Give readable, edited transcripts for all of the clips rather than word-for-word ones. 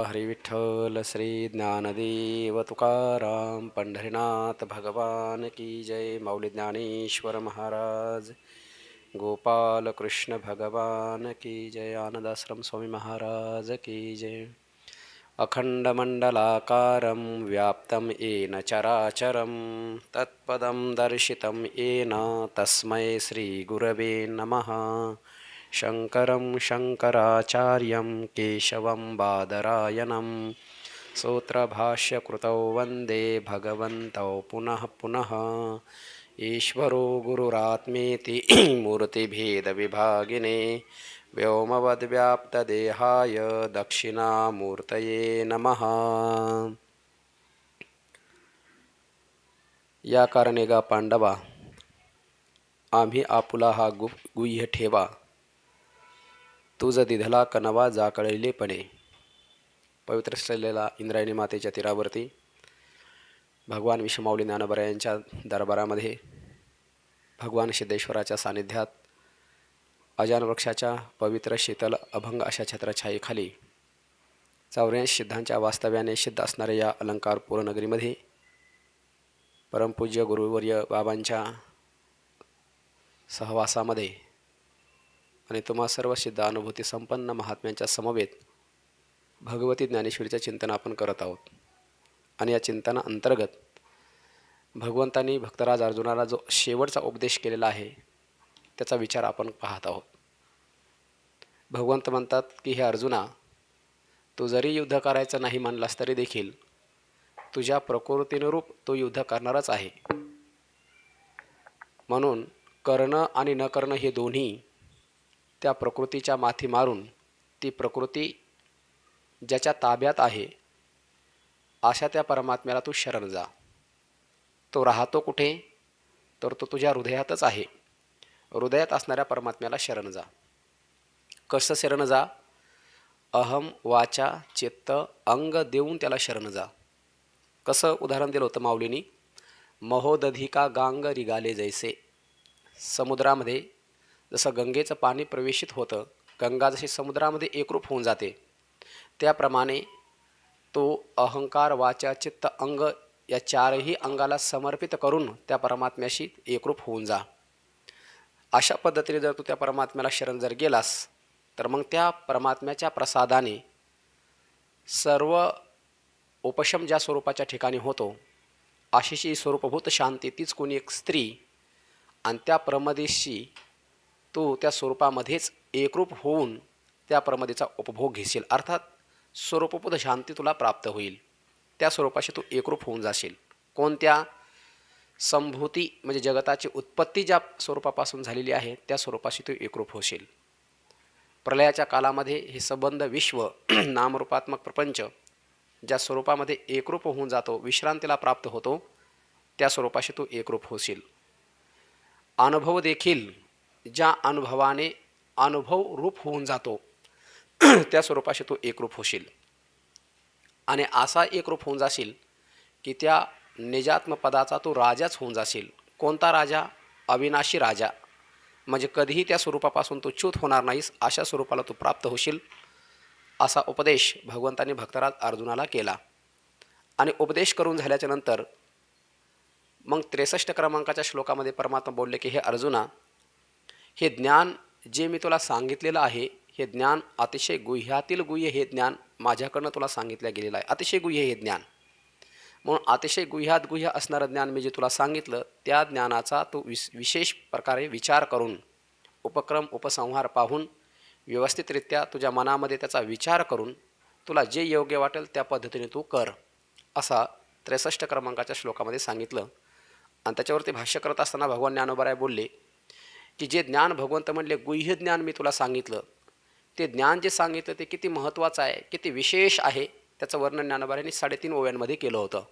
हरी विठ्ठल श्री ज्ञानदेव तुकाराम पंढरीनाथ भगवान की जय. माऊली ज्ञानेश्वर महाराज, गोपाल कृष्ण भगवान की जय. आनंदाश्रम स्वामी महाराज की जय. अखंडमंडलाकारं व्याप्तं येन चराचरं तत्पदं दर्शितं येन तस्मै श्रीगुरवे नमः. शङ्करं शङ्कराचार्यं केशवं बादरायणं सूत्रभाष्यकृतौ वन्दे भगवन्तौ पुनः पुनः. ईश्वरो गुरुरात्मेति मूर्तिभेदविभागिने व्योमवद्व्याप्तदेहाय दक्षिणामूर्तये नमः. या कारणे गा पांडवा, आम्ही आपुला हा गुह्य ठेवा, तुझ दिधला कनवा जाकळलेपणे. पवित्र असलेल्या इंद्रायणी मातेच्या तीरावरती भगवान विश्वमाऊली ज्ञानोबा यांच्या दरबारामध्ये भगवान सिद्धेश्वराच्या सानिध्यात अजान वृक्षाच्या पवित्र शीतल अभंग अशा छत्रछायेखाली 84 सिद्धांच्या वास्तव्याने सिद्ध असणाऱ्या या अलंकारपूर नगरीमध्ये परमपूज्य गुरुवर्य बाबांच्या सहवासामध्ये आणि तुम्हा सर्व सिद्ध अनुभूती संपन्न महात्म्यांच्या समवेत भगवती ज्ञानेश्वरीचे चिंतन आपण करत आहोत. आणि या चिंतना अंतर्गत भगवंतांनी भक्तराज अर्जुनाला जो शेवटचा उपदेश केलेला आहे त्याचा विचार आपण पाहत आहोत. भगवंत म्हणतात की हे अर्जुना, तू जरी युद्ध करायचं नाही म्हणलास तरी देखील तुझ्या प्रकृतीनुरूप तो युद्ध करणारच आहे. म्हणून करणं आणि न करणं हे दोन्ही त्या प्रकृतीच्या माथी मारून ती प्रकृती ज्याच्या ताब्यात आहे अशा त्या परमात्म्याला तू शरण जा. तो राहतो कुठे? तर तो तुझ्या हृदयातच आहे. हृदयात असणाऱ्या परमात्म्याला शरण जा. कसं शरण जा? अहम वाचा चित्त अंग देऊन त्याला शरण जा. कसं उदाहरण दिलं होतं माऊलींनी? महोदधिका गांग रिगाले जैसे. समुद्रामध्ये जसं गंगेचं पाणी प्रवेशित होतं, गंगा जशी समुद्रामध्ये एकरूप होऊन जाते, त्याप्रमाणे तो अहंकार वाचा चित्त अंग या चारही अंगाला समर्पित करून त्या परमात्म्याशी एकरूप होऊन जा. अशा पद्धतीने जर तू त्या परमात्म्याला शरण जर गेलास तर मग त्या परमात्म्याच्या प्रसादाने सर्व उपशम ज्या स्वरूपाच्या ठिकाणी होतो अशीची स्वरूपभूत शांती तीच कोणी एक स्त्री आणि त्या प्रमदेशी तू त्या स्वरूपामध्येच एकरूप होऊन त्या प्रमदेचा उपभोग घेशील. अर्थात स्वरूपभूत शांती तुला प्राप्त होईल. त्या स्वरूपाशी तू एकरूप होऊन जाशील. कोणत्या? संभूती म्हणजे जगताची उत्पत्ती ज्या स्वरूपापासून झालेली आहे त्या स्वरूपाशी तू एकरूप होशील. प्रलयाच्या कालामध्ये हे संबंध विश्व नामरूपात्मक प्रपंच ज्या स्वरूपामध्ये एकरूप होऊन जातो, विश्रांतीला प्राप्त होतो, त्या स्वरूपाशी तू एकरूप होशील. अनुभव देखील ज्या अनुभवाने अनुभव रूप होऊन जातो त्या स्वरूपाशी तू एकरूप होशील. आणि असा एकरूप होऊन जाशील की त्या निजात्म पदाचा तू राजाच होऊन जाशील. कोणता राजा? अविनाशी राजा. म्हणजे कधीही त्या स्वरूपापासून तू च्युत होणार नाहीस अशा स्वरूपाला तू प्राप्त होशील. असा उपदेश भगवंतांनी भक्तराज अर्जुनाला केला. आणि उपदेश करून झाल्याच्या नंतर मग 63 क्रमांकाच्या श्लोकामध्ये परमात्मा बोलले की हे अर्जुना, हे ज्ञान जे मी तुला सांगितलेलं आहे हे ज्ञान अतिशय गुह्यातील गुह्य हे ज्ञान माझ्याकडनं तुला सांगितलं गेलेलं आहे. अतिशय गुह्य हे ज्ञान. म्हणून अतिशय गुह्यात गुह्य असणारं ज्ञान मी जे तुला सांगितलं त्या ज्ञानाचा तू विशेष प्रकारे विचार करून उपक्रम उपसंहार पाहून व्यवस्थितरित्या तुझ्या मनामध्ये त्याचा विचार करून तुला जे योग्य वाटेल त्या पद्धतीने तू कर, असा 63 क्रमांकाच्या श्लोकामध्ये सांगितलं. आणि त्याच्यावरती भाष्य करत असताना भगवान ज्ञानोबा बोलले की जे ज्ञान भगवंत म्हणले गुह्य ज्ञान मी तुला सांगितलं, ते ज्ञान जे सांगितलं ते किती महत्त्वाचं आहे, किती विशेष आहे, त्याचं वर्णन ज्ञानोबांनी 3.5 ओव्यांमध्ये केलं होतं.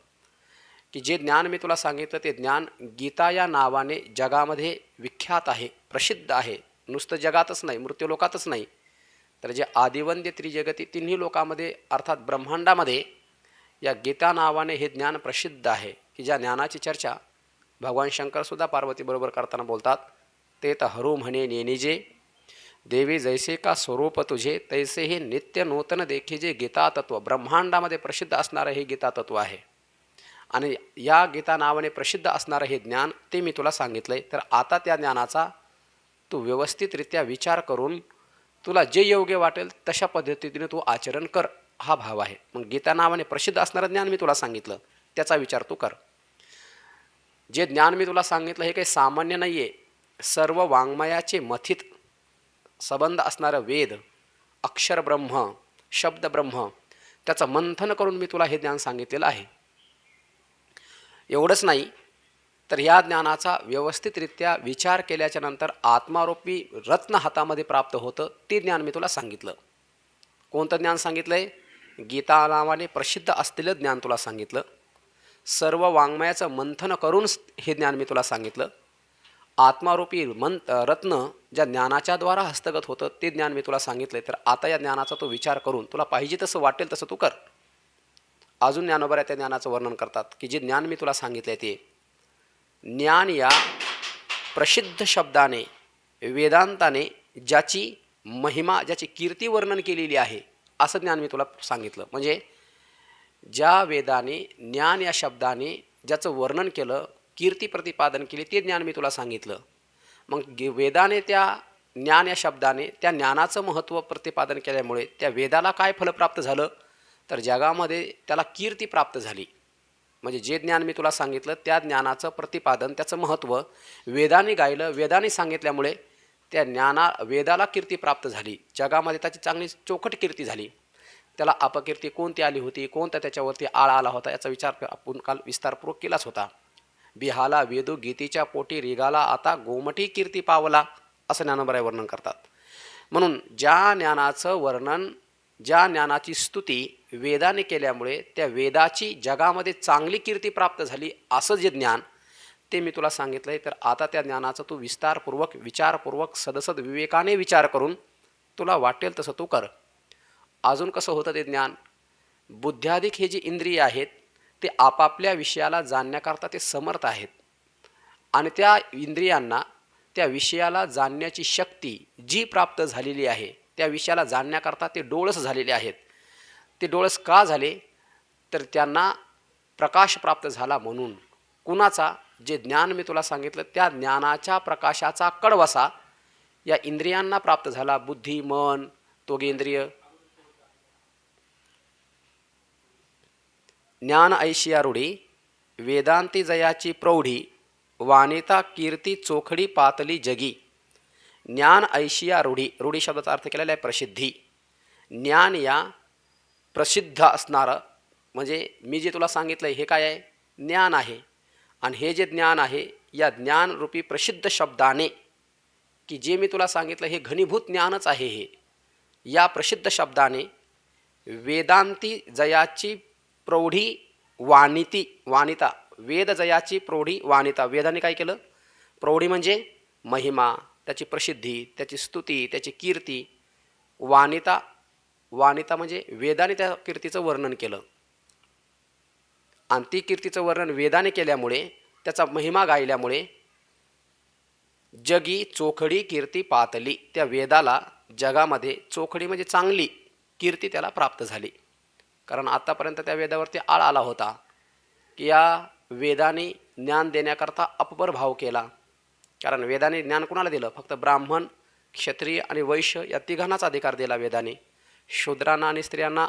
की जे ज्ञान मी तुला सांगितलं ते ज्ञान गीता या नावाने जगामध्ये विख्यात आहे, प्रसिद्ध आहे. नुसतं जगातच नाही, मृत्यूलोकातच नाही, तर जे आदिवंद्य त्रिजगती तिन्ही लोकामध्ये अर्थात ब्रह्मांडामध्ये या गीता नावाने हे ज्ञान प्रसिद्ध आहे. की ज्या ज्ञानाची चर्चा भगवान शंकरसुद्धा पार्वतीबरोबर करताना बोलतात, ते तर हरू म्हणे नेनिजे देवी जैसे का स्वरूप तुझे तैसे हे नित्य नूतन देखीजे गीता तत्व. ब्रह्मांडामध्ये प्रसिद्ध असणारं हे गीता तत्व आहे आणि या गीता नावाने प्रसिद्ध असणारं हे ज्ञान ते मी तुला सांगितलंय. तर आता त्या ज्ञानाचा तू व्यवस्थितरित्या विचार करून तुला जे योग्य वाटेल तशा पद्धतीने तू आचरण कर, हा भाव आहे. मग गीता नावाने प्रसिद्ध असणारं ज्ञान मी तुला सांगितलं, त्याचा विचार तू कर. जे ज्ञान मी तुला सांगितलं हे काही सामान्य नाही आहे. सर्व वाङ्मयाचे मथित संबंध असणारं वेद, अक्षर ब्रह्म, शब्द ब्रह्म, त्याचं मंथन करून मी तुला हे ज्ञान सांगितलेलं आहे. एवढंच नाही तर या ज्ञानाचा व्यवस्थितरित्या विचार केल्याच्या नंतर आत्मारूपी रत्न हातामध्ये प्राप्त होतं, ते ज्ञान मी तुला सांगितलं. कोणतं ज्ञान सांगितलं आहे? गीता नावाने प्रसिद्ध असलेलं ज्ञान तुला सांगितलं. सर्व वाङ्मयाचं मंथन करून हे ज्ञान मी तुला सांगितलं. आत्मारूपी रत्न ज्या ज्ञानाच्या द्वारा हस्तगत होतं ते ज्ञान मी तुला सांगितलं. तर आता या ज्ञानाचा तो विचार करून तुला पाहिजे तसं वाटेल तसं तू कर. अजून ज्ञानोबा त्या ज्ञानाचं वर्णन करतात की जे ज्ञान मी तुला सांगितलं आहे ते ज्ञान या प्रसिद्ध शब्दाने वेदांताने ज्याची महिमा, ज्याची कीर्ती वर्णन केलेली आहे असं ज्ञान मी तुला सांगितलं. म्हणजे ज्या वेदाने ज्ञान या शब्दाने ज्याचं वर्णन केलं, कीर्ती प्रतिपादन केली, ते ज्ञान मी तुला सांगितलं. मग वेदाने त्या ज्ञान या शब्दाने त्या ज्ञानाचं महत्त्व प्रतिपादन केल्यामुळे त्या वेदाला काय फल प्राप्त झालं? तर जगामध्ये त्याला कीर्ती प्राप्त झाली. म्हणजे जे ज्ञान मी तुला सांगितलं त्या ज्ञानाचं प्रतिपादन, त्याचं महत्त्व वेदाने गायलं, वेदाने सांगितल्यामुळे त्या वेदाला कीर्ती प्राप्त झाली. जगामध्ये त्याची चांगली चौकट कीर्ती झाली. त्याला अपकीर्ती कोणती आली होती, कोणता त्याच्यावरती आळा आला होता, याचा विचार आपण काल विस्तारपूर्वक केलाच होता. बिहाला वेदू गीतेच्या पोटी रिगाला आता गोमटी कीर्ती पावला, असं ज्ञानोबराय वर्णन करतात. म्हणून ज्या ज्ञानाचं वर्णन, ज्या ज्ञानाची स्तुती वेदाने केल्यामुळे त्या वेदाची जगामध्ये चांगली कीर्ती प्राप्त झाली, असं जे ज्ञान ते मी तुला सांगितलं आहे. तर आता त्या ज्ञानाचा तू विस्तारपूर्वक, विचारपूर्वक, सदसद विवेकाने विचार करून तुला वाटेल तसं तू कर. अजून कसं होतं ते ज्ञान? बुद्ध्याधिक हे जे इंद्रिय आहेत ते आपापल्या विषयाला जाणण्याकरता ते समर्थ आहेत आणि त्या इंद्रियांना त्या विषयाला जाणण्याची शक्ती जी प्राप्त झालेली आहे, त्या विषयाला जाणण्याकरता ते डोळस झालेले आहेत. ते डोळस का झाले? तर त्यांना प्रकाश प्राप्त झाला म्हणून. कुणाचा? जे ज्ञान मी तुला सांगितलं त्या ज्ञानाच्या प्रकाशाचा कडवसा या इंद्रियांना प्राप्त झाला. बुद्धी, मन, त्वगेंद्रिय. ज्ञान ऐशिया रूढी वेदांती जयाची प्रौढी वानिता कीर्ती चोखडी पातली जगी. ज्ञान ऐशिया रूढी, रूढी शब्दाचा अर्थ केलेला आहे प्रसिद्धी. ज्ञान या प्रसिद्ध असणारं, म्हणजे मी जे तुला सांगितलं हे काय आहे? ज्ञान आहे. आणि हे जे ज्ञान आहे या ज्ञानरूपी प्रसिद्ध शब्दाने, की जे मी तुला सांगितलं हे घनीभूत ज्ञानच आहे, हे या प्रसिद्ध शब्दाने वेदांती जयाची प्रौढी वानिती, वानिता, वेद जयाची प्रौढी वानिता. वेदाने काय केलं? प्रौढी म्हणजे महिमा, त्याची प्रसिद्धी, त्याची स्तुती, त्याची कीर्ती. वानिता, वानिता म्हणजे वेदाने त्या कीर्तीचं वर्णन केलं आणि ती कीर्तीचं वर्णन वेदाने केल्यामुळे, त्याचा महिमा गायल्यामुळे जगी चोखडी कीर्ती पातली, त्या वेदाला जगामध्ये चोखडी म्हणजे चांगली कीर्ती त्याला प्राप्त झाली. कारण आतापर्यंत त्या वेदावरती आळ आला होता की या वेदाने ज्ञान देण्याकरता अपभर भाव केला. कारण वेदाने ज्ञान कुणाला दिलं? फक्त ब्राह्मण, क्षत्रिय आणि वैश्य या तिघांनाच अधिकार दिला वेदाने. शूद्रांना आणि स्त्रियांना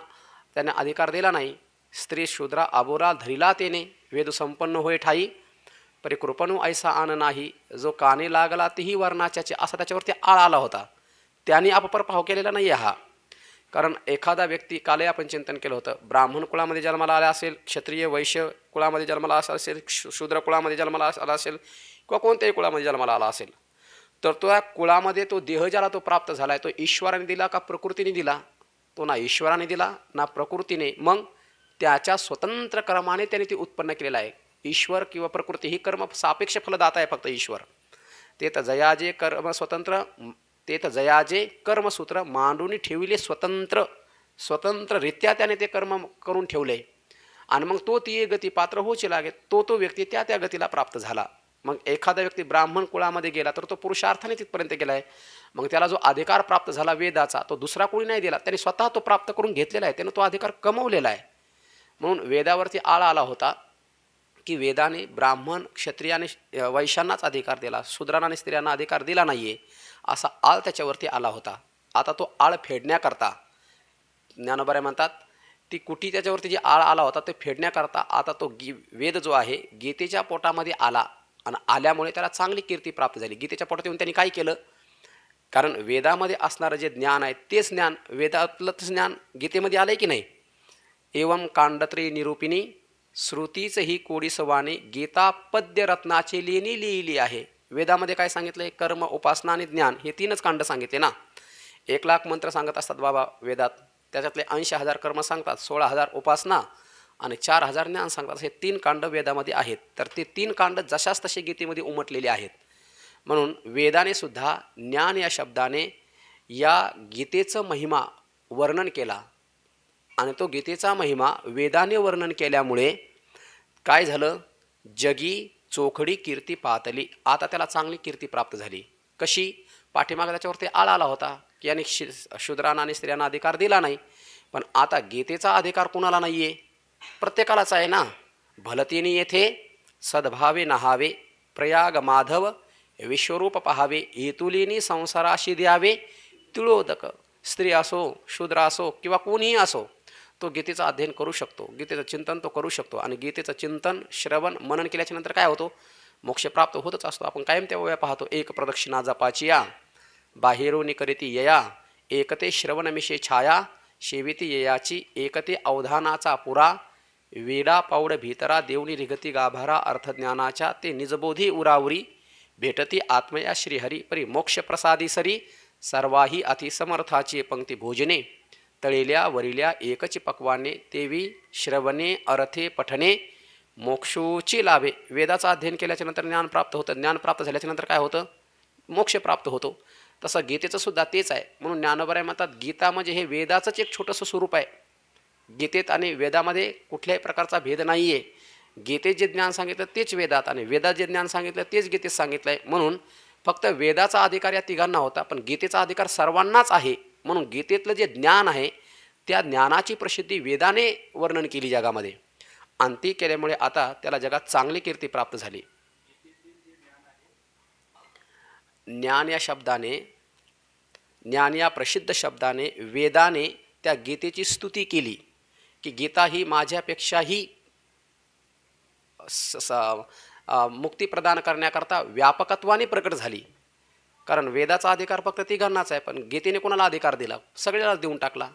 त्याने अधिकार दिला नाही. स्त्री शूद्रा अबोरा धरिला तेने, वेद संपन्न होय ठाई, परिकृपणू ऐसा आन नाही, जो काने लागला तीही वर्णाच्याचे, असा त्याच्यावरती आळ आला होता. त्यांनी अपपर भाव केलेला नाही हा. कारण एखादा व्यक्ती, कालही आपण चिंतन केलं होतं, ब्राह्मण कुळामध्ये जन्माला आला असेल, क्षत्रिय वैश्य कुळामध्ये जन्माला असेल, शूद्र कुळामध्ये जन्माला आला असेल किंवा कोणत्याही कुळामध्ये जन्माला आला असेल, तर तो या कुळामध्ये तो देह ज्याला तो प्राप्त झाला आहे तो ईश्वराने दिला का प्रकृतीने दिला? तो ना ईश्वराने दिला ना प्रकृतीने. मग त्याच्या स्वतंत्र कर्माने त्याने ती उत्पन्न केलेलं आहे. ईश्वर किंवा प्रकृती ही कर्म सापेक्ष फलदाता आहे फक्त ईश्वर. ते तर जयाजे कर्म स्वतंत्र, ते तर जयाजे कर्मसूत्र मांडून ठेविले स्वतंत्र, स्वतंत्ररित्या त्याने ते कर्म करून ठेवले आणि मग तो ती गती पात्र होची लागे, तो व्यक्ती त्या त्या गतीला प्राप्त झाला. मग एखादा व्यक्ती ब्राह्मण कुळामध्ये गेला तर तो पुरुषार्थाने तिथपर्यंत गेला आहे मग त्याला जो अधिकार प्राप्त झाला वेदाचा तो दुसरा कोणी नाही दिला, त्याने स्वतः तो प्राप्त करून घेतलेला आहे, त्याने तो अधिकार कमवलेला आहे. म्हणून वेदावरती आळ आला होता की वेदाने ब्राह्मण क्षत्रियाने वैश्यांनाच अधिकार दिला, शूद्रांना आणि स्त्रियांना अधिकार दिला नाही आहे, असा आळ त्याच्यावरती आला होता. आता तो आळ फेडण्याकरता ज्ञानोबा म्हणतात ती कुठी त्याच्यावरती जी आळ आला होता ते फेडण्याकरता आता तो वेद जो आहे गीतेच्या पोटामध्ये आला आणि आल्यामुळे त्याला चांगली कीर्ती प्राप्त झाली. गीतेच्या पोटात येऊन त्यांनी काय केलं, कारण वेदामध्ये असणारं जे ज्ञान आहे तेच ज्ञान वेदातलंच ज्ञान गीतेमध्ये आलं आहे की नाही. एवं कांडत्री निरूपिणी श्रुतीच ही कोडीसवाने गीता पद्य रत्नाची लेणी लिहिली आहे. वेदामध्ये काय सांगितलं आहे, कर्म उपासना आणि ज्ञान हे तीनच कांड सांगितले ना. 1,00,000 मंत्र सांगत असतात बाबा वेदात, त्याच्यातले 80,000 कर्म सांगतात, 16,000 उपासना आणि 4,000 ज्ञान सांगतात. हे 3 कांड वेदामध्ये आहेत. तर ते 3 कांड जशाच तसे गीतेमध्ये उमटलेले आहेत. म्हणून वेदाने सुद्धा ज्ञान या शब्दाने या गीतेचं महिमा वर्णन केला आणि तो गीतेचा महिमा वेदाने वर्णन केल्यामुळे काय झालं, जगी चोखडी कीर्ती पातली. आता त्याला चांगली कीर्ती प्राप्त झाली. कशी, पाठीमागे त्याच्यावरती आळ आला होता की याने शूद्रांना आणि स्त्रियांना अधिकार दिला नाही, पण आता गीतेचा अधिकार कुणाला नाही आहे, प्रत्येकालाच आहे ना. भलतीने येथे सद्भावे नहावे, प्रयाग माधव विश्वरूप पहावे, हेतुलीनी संसाराशी द्यावे तिळोदक. स्त्री असो शूद्र असो किंवा कोणीही असो तो गीतेचं अध्ययन करू शकतो, गीतेचं चिंतन तो करू शकतो. आणि गीतेचं चिंतन श्रवण मनन केल्याच्या नंतर काय होतो, मोक्ष प्राप्त होतच असतो. आपण कायम तेव्हा पाहतो, एक प्रदक्षिणा जपाची या बाहेरून करीती यया, एकते श्रवणमिषे छाया शेविती ययाची, एकते अवधानाचा पुरा वेडा पावड भीतरा देवनी रिगती गाभारा, अर्थज्ञानाच्या ते निजबोधी उरावरी, भेटती आत्मया श्रीहरी परी मोक्ष प्रसादी सरी, सर्वाही अतिसमर्थाची पंक्ती भोजने, तळेल्या वरिल्या एकची पक्वाने, तेवी श्रवणे अर्थे पठणे मोक्षोची लाभे. वेदाचं अध्ययन केल्याच्या नंतर ज्ञान प्राप्त होतं, ज्ञान प्राप्त झाल्याच्या नंतर काय होतं, मोक्ष प्राप्त होतो. तसं गीतेचं सुद्धा तेच आहे. म्हणून ज्ञानोबा म्हणतात गीता म्हणजे हे वेदाचंच एक छोटंसं स्वरूप आहे. गीतेत आणि वेदामध्ये कुठल्याही प्रकारचा भेद नाही आहे. गीतेत जे ज्ञान सांगितलं तेच वेदात आणि वेदात जे ज्ञान सांगितलं तेच गीतेत सांगितलं आहे. म्हणून फक्त वेदाचा अधिकार या तिघांना होता, पण गीतेचा अधिकार सर्वांनाच आहे. म्हणून गीतेतलं जे ज्ञान आहे त्या ज्ञानाची प्रसिद्धी वेदाने वर्णन केली जगामध्ये आणि ती केल्यामुळे आता त्याला जगात चांगली कीर्ती प्राप्त झाली. ज्ञान या शब्दाने, ज्ञान या प्रसिद्ध शब्दाने वेदाने त्या गीतेची स्तुती केली की गीता ही माझ्यापेक्षाही मुक्ती प्रदान करण्याकरता व्यापकत्वाने प्रकट झाली. कारण वेदाचा अधिकार फक्त तिघांनाच आहे, पण गीतेने कोणाला अधिकार दिला, सगळ्यालाच देऊन टाकला.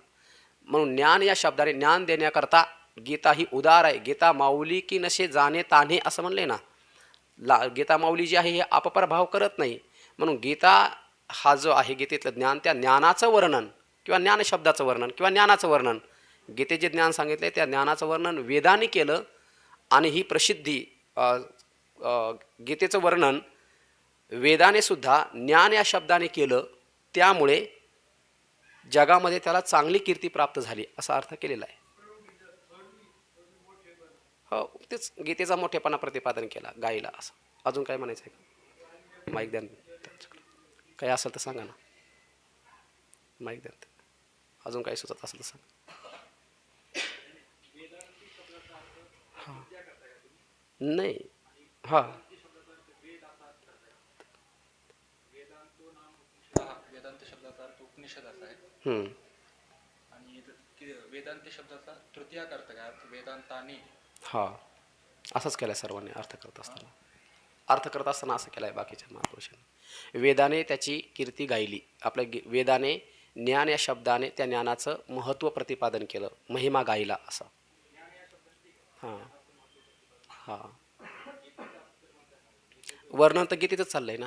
म्हणून ज्ञान या शब्दाने ज्ञान देण्याकरता गीता ही उदार आहे. गीता माऊली की नशे जाणे तान्हे असं म्हणले ना, गीता माऊली जी आहे हे अपपर भाव करत नाही. म्हणून गीता हा जो आहे गीतेतलं ज्ञान, त्या ज्ञानाचं वर्णन किंवा ज्ञान शब्दाचं वर्णन किंवा ज्ञानाचं वर्णन, गीते जे ज्ञान सांगितले त्या ज्ञानाचं वर्णन वेदाने केलं आणि ही प्रसिद्धी गीतेचं वर्णन वेदाने सुद्धा ज्ञान या शब्दाने केलं. त्यामुळे जगामध्ये त्याला चांगली कीर्ती प्राप्त झाली असा अर्थ केलेला आहे. हो, तेच गीतेचा मोठेपणा प्रतिपादन केला गायला. असं अजून काय म्हणायचं आहे? माईक द्या, काही असेल तर सांगा ना, माईक द्या. अजून काही सुचत असेल तर सांगा. हां नाही, हां वेदांत शब्दाचा अर्थ उपनिषद असा आहे आणि वेदांत शब्दाचा तृतीयाक अर्थ काय, वेदांताने. हां असंच केलं सर्वांनी अर्थ करत असताना. अर्थ करत असताना असं केलं आहे बाकीच्या महापुरुषांनी. वेदाने त्याची कीर्ती गायली. आपल्या वेदाने ज्ञान या शब्दाने त्या ज्ञानाचं महत्त्व प्रतिपादन केलं, महिमा गायला असं. हां हां वर्णन तर गीतेतच चाललं आहे ना.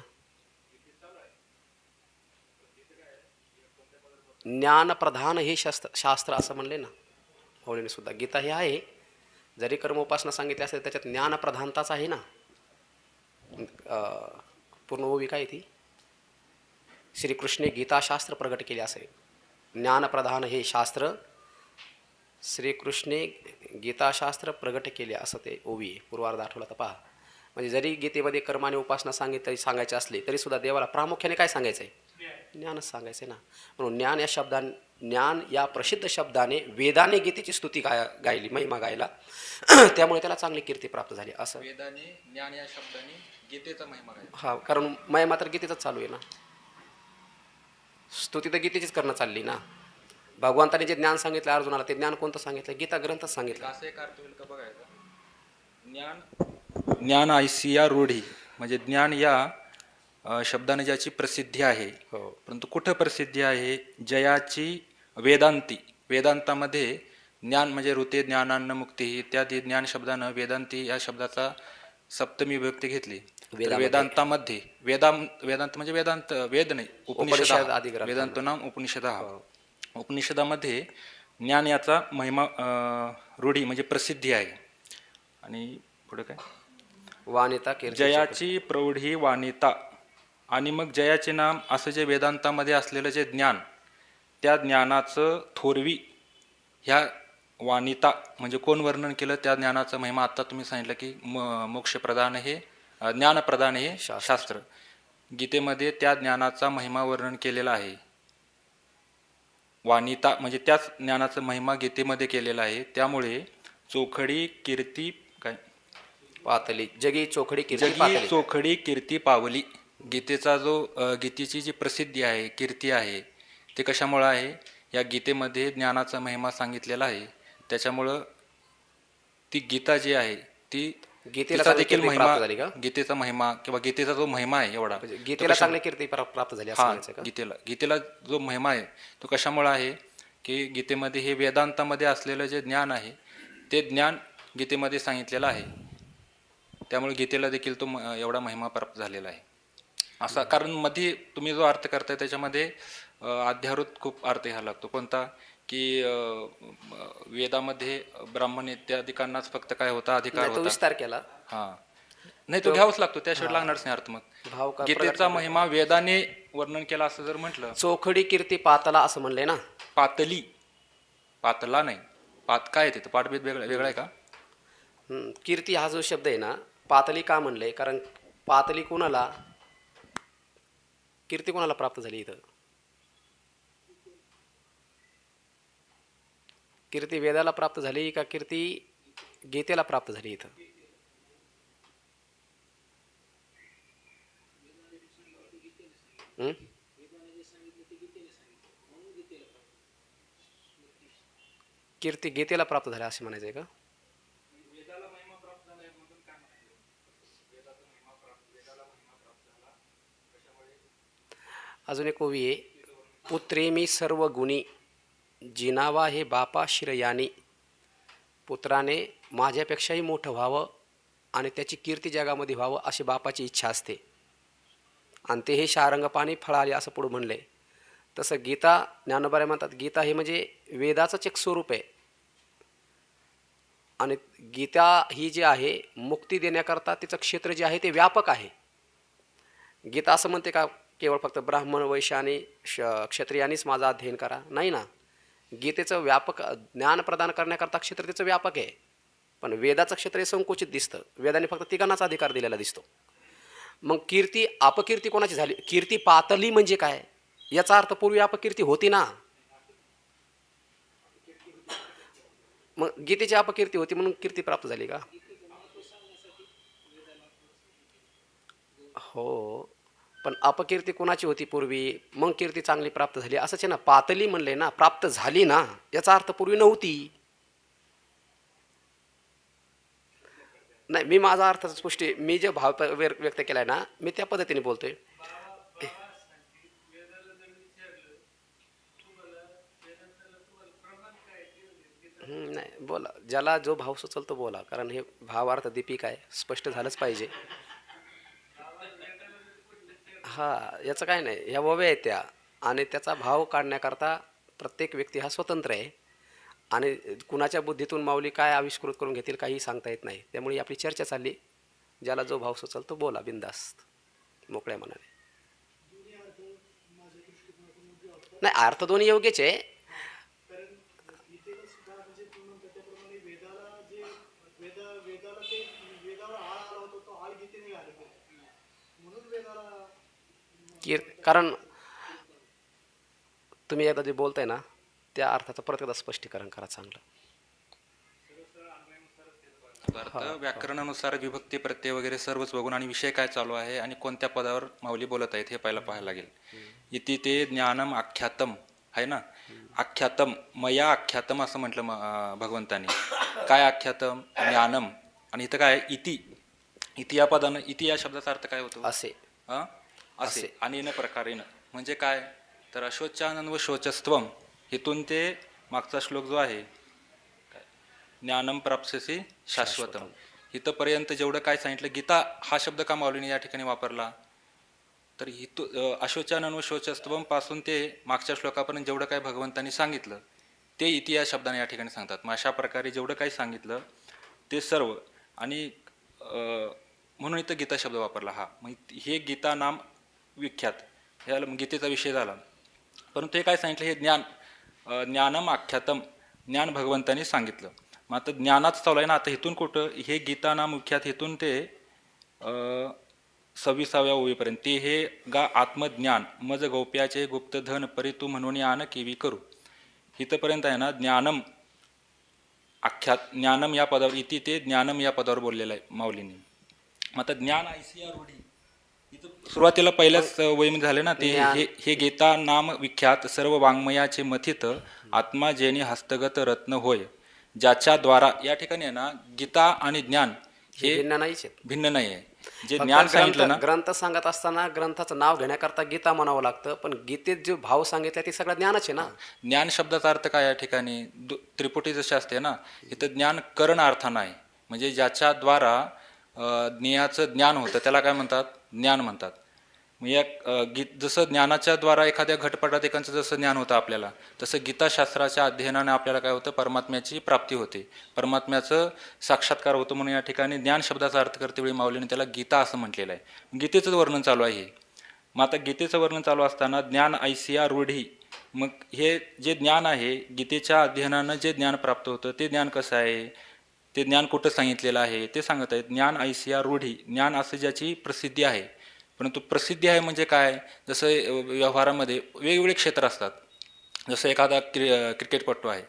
ज्ञानप्रधान हे शास्त्र असं म्हणले ना होळीने सुद्धा. गीता हे आहे, जरी कर्मोपासना सांगितली असेल त्याच्यात ज्ञानप्रधानताच आहे ना. पूर्ण ओवी काय ती, श्रीकृष्णे गीताशास्त्र प्रगट केले असे. ज्ञानप्रधान हे शास्त्र श्रीकृष्णे गीताशास्त्र प्रगट केले असं ते ओवी आहे. पूर्वार्ध आठवला तर पहा. म्हणजे जरी गीतेमध्ये कर्म आणि उपासना सांगायची असली तरी सुद्धा देवाला प्रामुख्याने काय सांगायचं आहे, ज्ञानच सांगायचं आहे ना. म्हणून ज्ञान या शब्दाने, ज्ञान या प्रसिद्ध शब्दाने वेदाने गीतेची स्तुती गायली, महिमा गायला. त्यामुळे त्याला चांगली कीर्ती प्राप्त झाली असं. वेदाने ज्ञान या शब्दाने गीतेचा महिमा गायला. हा, कारण महिमा तर गीतेचाच चालू आहे ना, स्तुती तर गीतेचीच करणं चालली ना. भगवंताने जे ज्ञान सांगितलं अर्जुनाला, ते ज्ञान कोणतं सांगितलं? गीता ग्रंथच सांगितलं. असं एक अर्थ होईल का बघायचा, ज्ञान ऐसिया रूढी, म्हणजे ज्ञान या शब्दाने ज्याची प्रसिद्धी आहे, हो. परंतु कुठं प्रसिद्धी आहे? जयाची वेदांती. वेदांतामध्ये ज्ञान म्हणजे ऋते ज्ञानान्न मुक्ती इत्यादी ज्ञान शब्दानं वेदांती या शब्दाचा सप्तमी विभक्ती घेतली. वेदांतामध्ये वेदांत म्हणजे वेदांत, वेद नाही, उपनिषद आदी ग्रंथ. वेदांत नाम उपनिषद. उपनिषदामध्ये ज्ञान याचा महिमा रूढी म्हणजे प्रसिद्धी आहे. आणि पुढे काय? वानिता जयाची प्रौढी वानिता. आणि मग जयाचे नाम असं जे वेदांतामध्ये असलेलं जे ज्ञान, त्या ज्ञानाचं थोरवी ह्या वानिता म्हणजे कोण वर्णन केलं? त्या ज्ञानाचं महिमा आत्ता तुम्ही सांगितलं की मोक्षप्रदान हे ज्ञानप्रदान हे शास्त्र. गीतेमध्ये त्या ज्ञानाचा महिमा वर्णन केलेला आहे. वानिता म्हणजे त्याच ज्ञानाचा महिमा गीतेमध्ये केलेला आहे. त्यामुळे चोखडी कीर्ती काय पातली, जगी चोखडी कीर्ती जगी पातली. चोखडी कीर्ती पावली. गीतेचा जो गीतेची जी प्रसिद्धी आहे, कीर्ती आहे, ते कशामुळं आहे? या गीतेमध्ये ज्ञानाचा महिमा सांगितलेला आहे. त्याच्यामुळं ती गीता जी आहे ती गीतेला देखील कीर्ती महिमा, प्राप्त झाली का? गीतेचा महिमा किंवा गीतेचा जो महिमा आहे एवढा, म्हणजे गीतेला चांगली कीर्ती प्राप्त झाली असं हा, म्हणायचं का? गीतेला जो महिमा आहे तो कशामुळे आहे की गीतेमध्ये हे वेदांतामध्ये असलेलं जे ज्ञान आहे ते ज्ञान गीतेमध्ये सांगितलेलं आहे. त्यामुळे गीतेला देखील तो एवढा महिमा प्राप्त झालेला आहे असा. कारण मध्ये तुम्ही जो अर्थ करताय त्याच्यामध्ये अध्यारोत खूप अर्थ घ्यायला लागतो. कोणता? की वेदामध्ये ब्राह्मण इत्यादिकांनाच फक्त काय होता? अधिकार तो होता. विस्तार केला. हा, नाही तो घ्यावाच लागतो, त्याशिवाय लागणारच नाही अर्थ. भाव मग का गीतेचा महिमा वेदाने वर्णन केला असं जर म्हटलं, चोखडी कीर्ती पातला असं म्हणलंय ना. पातली, पातला नाही, पात काय तिथं पाठभेद वेगळा आहे का? कीर्ती हा जो शब्द आहे ना, पातली का म्हणलंय? कारण पातली कोणाला, कीर्ती कोणाला प्राप्त झाली इथं? कीर्ती वेदाला प्राप्त झाली का कीर्ती गीतेला प्राप्त झाली इथं? कीर्ती गीतेला प्राप्त झाली असे म्हणायचंय का? अजून एक ओवी आहे, पुत्रे मी सर्व गुणी जिनावा हे बापा श्रयानी. पुत्राने माझ्यापेक्षाही मोठं व्हावं आणि त्याची कीर्ती जगामध्ये व्हावं अशी बापाची इच्छा असते. आणि ते हे शारंगपाणी फळाले असं पुढं म्हणलंय. तसं गीता, ज्ञानोबा म्हणतात गीता हे म्हणजे वेदाचंच एक स्वरूप आहे. आणि गीता ही जी आहे मुक्ती देण्याकरता तिचं क्षेत्र जे आहे ते व्यापक आहे. गीता असं म्हणते का केवळ फक्त ब्राह्मण वैश्य आणि क्षत्रियांनीच माझं अध्ययन करा? नाही ना. गीतेचं व्यापक ज्ञान प्रदान करण्याकरता क्षेत्र त्याचं व्यापक आहे. पण वेदाचं क्षेत्र हे संकुचित दिसतं. वेदाने फक्त तिघांनाच अधिकार दिलेला दिसतो. मग कीर्ती अपकीर्ती कोणाची झाली? कीर्ती पातली म्हणजे काय? याचा अर्थ पूर्वी अपकीर्ती होती ना. मग गीतेची अपकीर्ती होती म्हणून कीर्ती प्राप्त झाली का? हो, पण अपकीर्ती कोणाची होती पूर्वी, मग कीर्ती चांगली प्राप्त झाली असंच आहे ना. पातली म्हणले ना, प्राप्त झाली ना, याचा अर्थ पूर्वी नव्हती. नाही, मी माझा अर्थाच पुष्टी, मी जे भाव व्यक्त केलाय ना, मी त्या पद्धतीने बोलतोय. नाही बोला, ज्याला जो भाव सुचल तो बोला, कारण हे भावार्थ दीपिक आहे, स्पष्ट झालंच पाहिजे. हा, याचं काय नाही, ह्या ओव्या आहेत त्या, आणि त्याचा भाव काढण्याकरता प्रत्येक व्यक्ती हा स्वतंत्र आहे. आणि कुणाच्या बुद्धीतून माऊली काय आविष्कृत करून घेतील काही सांगता येत नाही. त्यामुळे आपली चर्चा चालली, ज्याला जो भाव सुचल तो बोला बिंदास्त मोकळ्या मनाने. नाही, अर्थ दोन्ही योग्यच आहे. कारण तुम्ही एकदा जे बोलताय ना त्या अर्थाचं परत एकदा स्पष्टीकरण करा चांगलं. अर्थ व्याकरणानुसार विभक्ती प्रत्यय वगैरे सर्वच बघून आणि विषय काय चालू आहे आणि कोणत्या पदावर माऊली बोलत आहेत हे पहिला पाहायला लागेल. इति ते ज्ञानम आख्यातम आहे ना, आख्यातम मया आख्यातम असं म्हटलं भगवंतानी. काय आख्यातम? ज्ञानम. आणि इथं काय इति, इति या पदानं, इति या शब्दाचा अर्थ काय होतो? असे. असे. आणि न प्रकारेन म्हणजे काय तर अशोचानन व शोचस्त्वम, इथून ते मागचा श्लोक जो आहे ज्ञानम प्राप्स्यसि शाश्वतम, इथंपर्यंत जेवढं काय सांगितलं. गीता हा शब्द का माऊलीने या ठिकाणी वापरला तर अशोचानन व शोचस्त्वम पासून ते मागच्या श्लोकापर्यंत जेवढं काय भगवंतांनी सांगितलं ते इति या शब्दाने या ठिकाणी सांगतात. मग अशा प्रकारे जेवढं काही सांगितलं ते सर्व. आणि म्हणून इथं गीता शब्द वापरला. हा मग हे गीता नाम विख्यात, ह्या गीतेचा विषय झाला. परंतु हे काय सांगितलं, हे ज्ञान, ज्ञानम आख्यातम, ज्ञान भगवंतांनी सांगितलं. मग आता ज्ञानाच चालू आहे ना. आता इथून कुठं हे गीता नाम विख्यात, इथून ते 26व्या ओळीपर्यंत ते हे गा आत्मज्ञान मज गौप्याचे गुप्तधन परितू म्हणून आन केवी करू, इथंपर्यंत आहे ना. ज्ञानम आख्यात, ज्ञानम या पदावर, इति ते ज्ञानम या पदावर बोललेलं आहे माऊलींनी. मग आता ज्ञान ऐसिया रूढी इथं सुरुवातीला पहिल्याच वयमध्ये झाले ना ते हे गीता नाम विख्यात सर्व वाङ्मयाचे मथित आत्मा जेनी हस्तगत रत्न होय, ज्याच्याद्वारा. या ठिकाणी आहे ना गीता आणि ज्ञान हे भिन्न नाही आहे. जे ज्ञान सांगितलं ना, ग्रंथ सांगत असताना ग्रंथाचं नाव घेण्याकरता गीता म्हणावं लागतं, पण गीतेत जे भाव सांगितले ते सगळं ज्ञानच आहे ना. ज्ञान शब्दाचा अर्थ काय या ठिकाणी त्रिपुटी जशी असते ना, इथं ज्ञान करण अर्थानं आहे. म्हणजे ज्याच्याद्वारा ज्ञेयाचं ज्ञान होतं त्याला काय म्हणतात? ज्ञान म्हणतात. मग या जसं ज्ञानाच्या द्वारा एखाद्या घटपटात एकांचं जसं ज्ञान होतं आपल्याला, तसं गीताशास्त्राच्या अध्ययनाने आपल्याला काय होतं? परमात्म्याची प्राप्ती होते, परमात्म्याचं साक्षात्कार होतो. म्हणून या ठिकाणी ज्ञान शब्दाचा अर्थ करते वेळी माऊलीने त्याला गीता असं म्हटलेलं आहे. गीतेचंच वर्णन चालू आहे हे. मग आता गीतेचं वर्णन चालू असताना ज्ञान ऐसिया रूढी, मग हे जे ज्ञान आहे गीतेच्या अध्ययनानं जे ज्ञान प्राप्त होतं ते ज्ञान कसं आहे, ते ज्ञान कुठं सांगितलेलं आहे ते सांगत आहेत. ज्ञान ऐसिया रूढी, ज्ञान असं ज्याची प्रसिद्धी आहे. परंतु प्रसिद्धी आहे म्हणजे काय? जसं व्यवहारामध्ये वेगवेगळे क्षेत्र असतात. जसं एखादा क्रिकेटपटू आहे,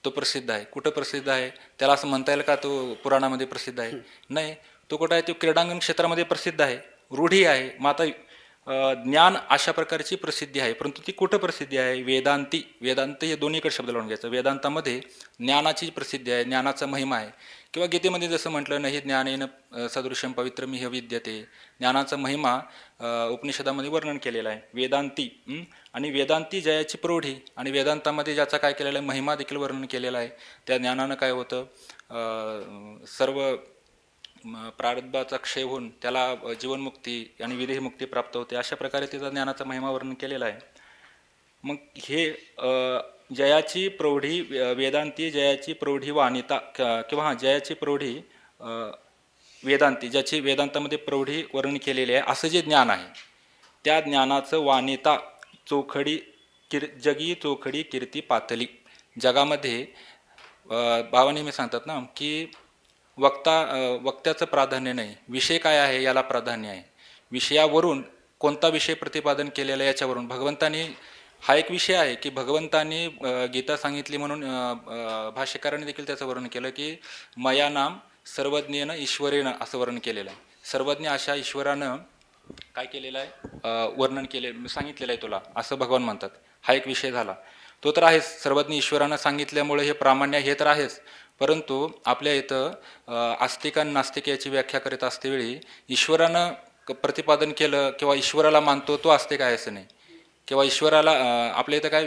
तो प्रसिद्ध आहे. कुठं प्रसिद्ध आहे त्याला असं म्हणता येईल का तो पुराणामध्ये प्रसिद्ध आहे? नाही. तो कुठं आहे? तो क्रीडांगण क्षेत्रामध्ये प्रसिद्ध आहे, रूढी आहे. मग आता ज्ञान अशा प्रकारची प्रसिद्धी आहे. परंतु ती कुठं प्रसिद्धी आहे? वेदांती. वेदांत हे दोन्हीकडे शब्द लावून घ्यायचं. वेदांतामध्ये ज्ञानाची प्रसिद्धी आहे, ज्ञानाचा महिमा आहे. किंवा गीतेमध्ये जसं म्हटलं नाही ज्ञानेन सदृशम पवित्रम इह विद्यते, ज्ञानाचा महिमा उपनिषदामध्ये वर्णन केलेला आहे. वेदांती. आणि वेदांती जयाची प्रौढी, आणि वेदांतामध्ये ज्याचा काय केलेला आहे महिमा देखील वर्णन केलेला आहे. त्या ज्ञानानं काय होतं? सर्व प्रारब्धाचा क्षय होऊन त्याला जीवनमुक्ती आणि विदेहमुक्ती प्राप्त होते. अशा प्रकारे त्याचा ज्ञानाचा महिमा वर्णन केलेला आहे. मग हे जयाची प्रौढी वेदांती, जयाची प्रौढी वानिता, किंवा जयाची प्रौढी वेदांती, ज्याची वेदांतामध्ये प्रौढी वर्णन केलेली आहे असं जे ज्ञान आहे त्या ज्ञानाचं वानिता चोखडी जगी चोखडी कीर्ती पातली. जगामध्ये बाबा नेहमी सांगतात ना की वक्त्याचं प्राधान्य नाही, विषय काय आहे याला प्राधान्य आहे. विषयावरून कोणता विषय प्रतिपादन केलेला आहे याच्यावरून. भगवंतानी हा एक विषय आहे की भगवंतांनी गीता सांगितली म्हणून भाष्यकारांनी देखील त्याचं वर्णन केलं की मया नाम सर्वज्ञेन ईश्वरेनं असं वर्णन केलेलं आहे. सर्वज्ञ अशा ईश्वरानं काय केलेलं आहे? वर्णन सांगितलेलं आहे तुला, असं भगवान म्हणतात. हा एक विषय झाला. तो तर आहेच, सर्वज्ञ ईश्वरानं सांगितल्यामुळे हे प्रामाण्य हे तर आहेच. परंतु आपल्या इथं आस्तिक आणि नास्तिक याची व्याख्या करीत असतेवेळी ईश्वरानं प्रतिपादन केलं किंवा ईश्वराला मानतो तो आस्तिक आहे असं नाही. किंवा ईश्वराला आपल्या इथं काय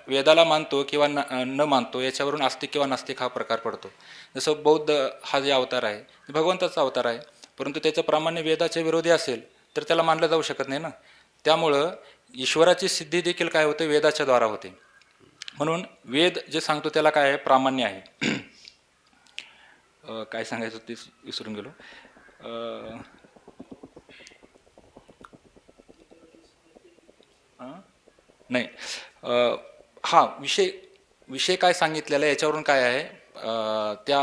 वेदाला मानतो किंवा न मानतो याच्यावरून आस्तिक किंवा नास्तिक हा प्रकार पडतो. जसं बौद्ध हा जे अवतार आहे भगवंताचा अवतार आहे, परंतु त्याचं प्रामाण्य वेदाच्या विरोधी असेल तर त्याला मानलं जाऊ शकत नाही ना. त्यामुळं ईश्वराची सिद्धी देखील काय होते? वेदाच्या द्वारा होते. म्हणून वेद जे सांगतो त्याला काय आहे? प्रामाण्य आहे. काय सांगायचं ते विसरून गेलो. नाही, हा विषय काय सांगितलेला आहे याच्यावरून काय आहे? त्या